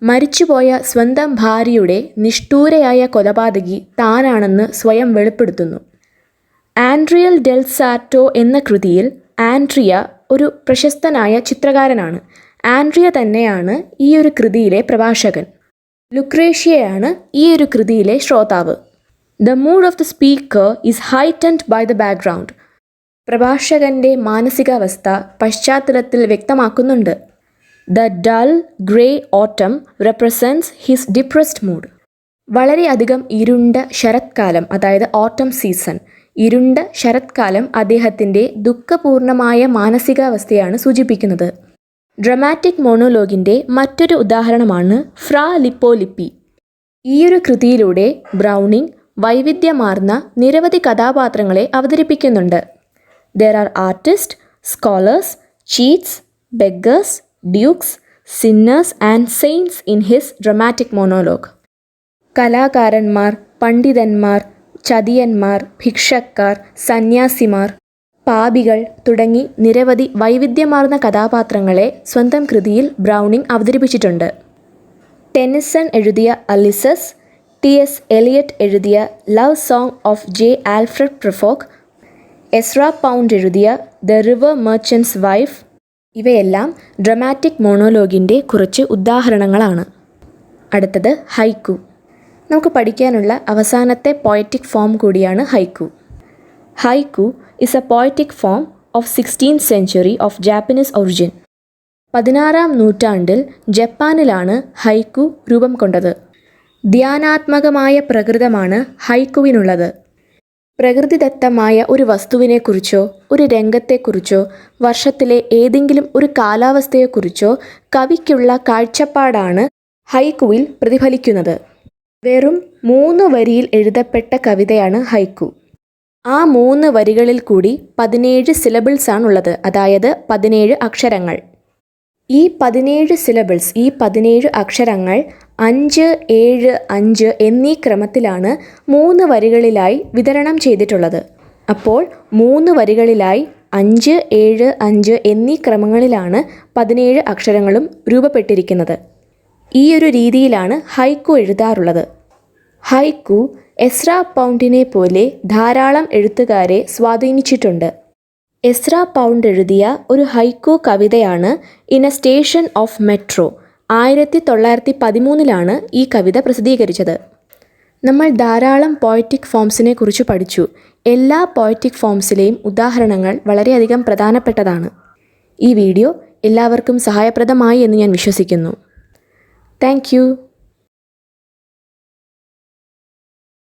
മരിച്ചുപോയ സ്വന്തം ഭാര്യയുടെ നിഷ്ഠൂരയായ കൊലപാതകി താനാണെന്ന് സ്വയം വെളിപ്പെടുത്തുന്നു. ആൻഡ്രിയൽ ഡെൽ സാർട്ടോ എന്ന കൃതിയിൽ ആൻഡ്രിയ ഒരു പ്രശസ്തനായ ചിത്രകാരനാണ്. ആൻഡ്രിയ തന്നെയാണ് ഈ ഒരു കൃതിയിലെ പ്രഭാഷകൻ. ലുക്രേഷ്യയാണ് ഈ ഒരു കൃതിയിലെ ശ്രോതാവ്. The mood of the speaker is heightened by the background. പ്രഭാഷകൻ്റെ മാനസികാവസ്ഥ പശ്ചാത്തലത്തിൽ വ്യക്തമാക്കുന്നുണ്ട്. The dull grey autumn represents his depressed mood. വളരെയധികം ഇരുണ്ട ശരത്കാലം, അതായത് ഓട്ടം സീസൺ, ഇരുണ്ട ശരത്കാലം അദ്ദേഹത്തിൻ്റെ ദുഃഖപൂർണമായ മാനസികാവസ്ഥയാണ് സൂചിപ്പിക്കുന്നത്. ഡ്രമാറ്റിക് മോണോലോഗിൻ്റെ മറ്റൊരു ഉദാഹരണമാണ് ഫ്രാ ലിപ്പോലിപ്പി. ഈയൊരു കൃതിയിലൂടെ ബ്രൗണിംഗ് വൈവിധ്യമാർന്ന നിരവധി കഥാപാത്രങ്ങളെ അവതരിപ്പിക്കുന്നുണ്ട്. There are artist, scholars, cheats, beggars, dukes, sinners and saints in his dramatic monologue. കലാകാരന്മാർ, പണ്ഡിതന്മാർ, ചതിയന്മാർ, ഭിക്ഷക്കാർ, സന്യാസിമാർ, പാപികൾ തുടങ്ങി നിരവധി വൈവിധ്യമാർന്ന കഥാപാത്രങ്ങളെ സ്വന്തം കൃതിയിൽ ബ്രൗണിംഗ് അവതരിപ്പിച്ചിട്ടുണ്ട്. ടെന്നിസൺ എഴുതിയ അലിസസ്, ടി.എസ്. എലിയറ്റ് എഴുതിയ love song of J. Alfred Prufrock, Ezra Pound എഴുതിയ ദ റിവർ മെർച്ചൻറ്റ്സ് വൈഫ്, ഇവയെല്ലാം ഡ്രമാറ്റിക് മോണോലോഗിൻ്റെ കുറച്ച് ഉദാഹരണങ്ങളാണ്. അടുത്തത് ഹൈക്കു. നമുക്ക് പഠിക്കാനുള്ള അവസാനത്തെ പോയറ്റിക് ഫോം കൂടിയാണ് ഹൈക്കു. ഹൈക്കു is a poetic form of 16th century of Japanese origin. 16-ാം നൂറ്റാണ്ടിൽ ജപ്പാനിലാണ് ഹൈക്കു രൂപം കൊണ്ടത്. ധ്യാനാത്മകമായ പ്രകൃതമാണ് ഹൈക്കുവിനുള്ളത്. പ്രകൃതിദത്തമായ ഒരു വസ്തുവിനെക്കുറിച്ചോ ഒരു രംഗത്തെക്കുറിച്ചോ വർഷത്തിലെ ഏതെങ്കിലും ഒരു കാലാവസ്ഥയെക്കുറിച്ചോ കവിക്കുള്ള കാഴ്ചപ്പാടാണ് ഹൈക്കുവിൽ പ്രതിഫലിക്കുന്നത്. വെറും 3 വരിയിൽ എഴുതപ്പെട്ട കവിതയാണ് ഹൈക്കു. ആ 3 വരികളിൽ കൂടി 17 സിലബിൾസാണുള്ളത്, അതായത് 17 അക്ഷരങ്ങൾ. ഈ 17 സിലബിൾസ്, ഈ 17 അക്ഷരങ്ങൾ 5, 7, 5 എന്നീ ക്രമത്തിലാണ് 3 വരികളിലായി വിതരണം ചെയ്തിട്ടുള്ളത്. അപ്പോൾ 3 വരികളിലായി 5, 7, 5 എന്നീ ക്രമങ്ങളിലാണ് 17 അക്ഷരങ്ങളും രൂപപ്പെട്ടിരിക്കുന്നത്. ഈ ഒരു രീതിയിലാണ് ഹൈക്കു എഴുതാറുള്ളത്. ഹൈക്കു എസ്രാ പൗണ്ടിനെ പോലെ ധാരാളം എഴുത്തുകാരെ സ്വാധീനിച്ചിട്ടുണ്ട്. എസ്രാ പൗണ്ട് എഴുതിയ ഒരു ഹൈക്കു കവിതയാണ് in A station of metro. 1913 ഈ കവിത പ്രസിദ്ധീകരിച്ചത്. നമ്മൾ ധാരാളം പോയറ്റിക് ഫോംസിനെ കുറിച്ച് പഠിച്ചു. എല്ലാ പോയറ്റിക് ഫോംസിലെയും ഉദാഹരണങ്ങൾ വളരെയധികം പ്രധാനപ്പെട്ടതാണ്. ഈ വീഡിയോ എല്ലാവർക്കും സഹായപ്രദമായി എന്ന് ഞാൻ വിശ്വസിക്കുന്നു. Thank you.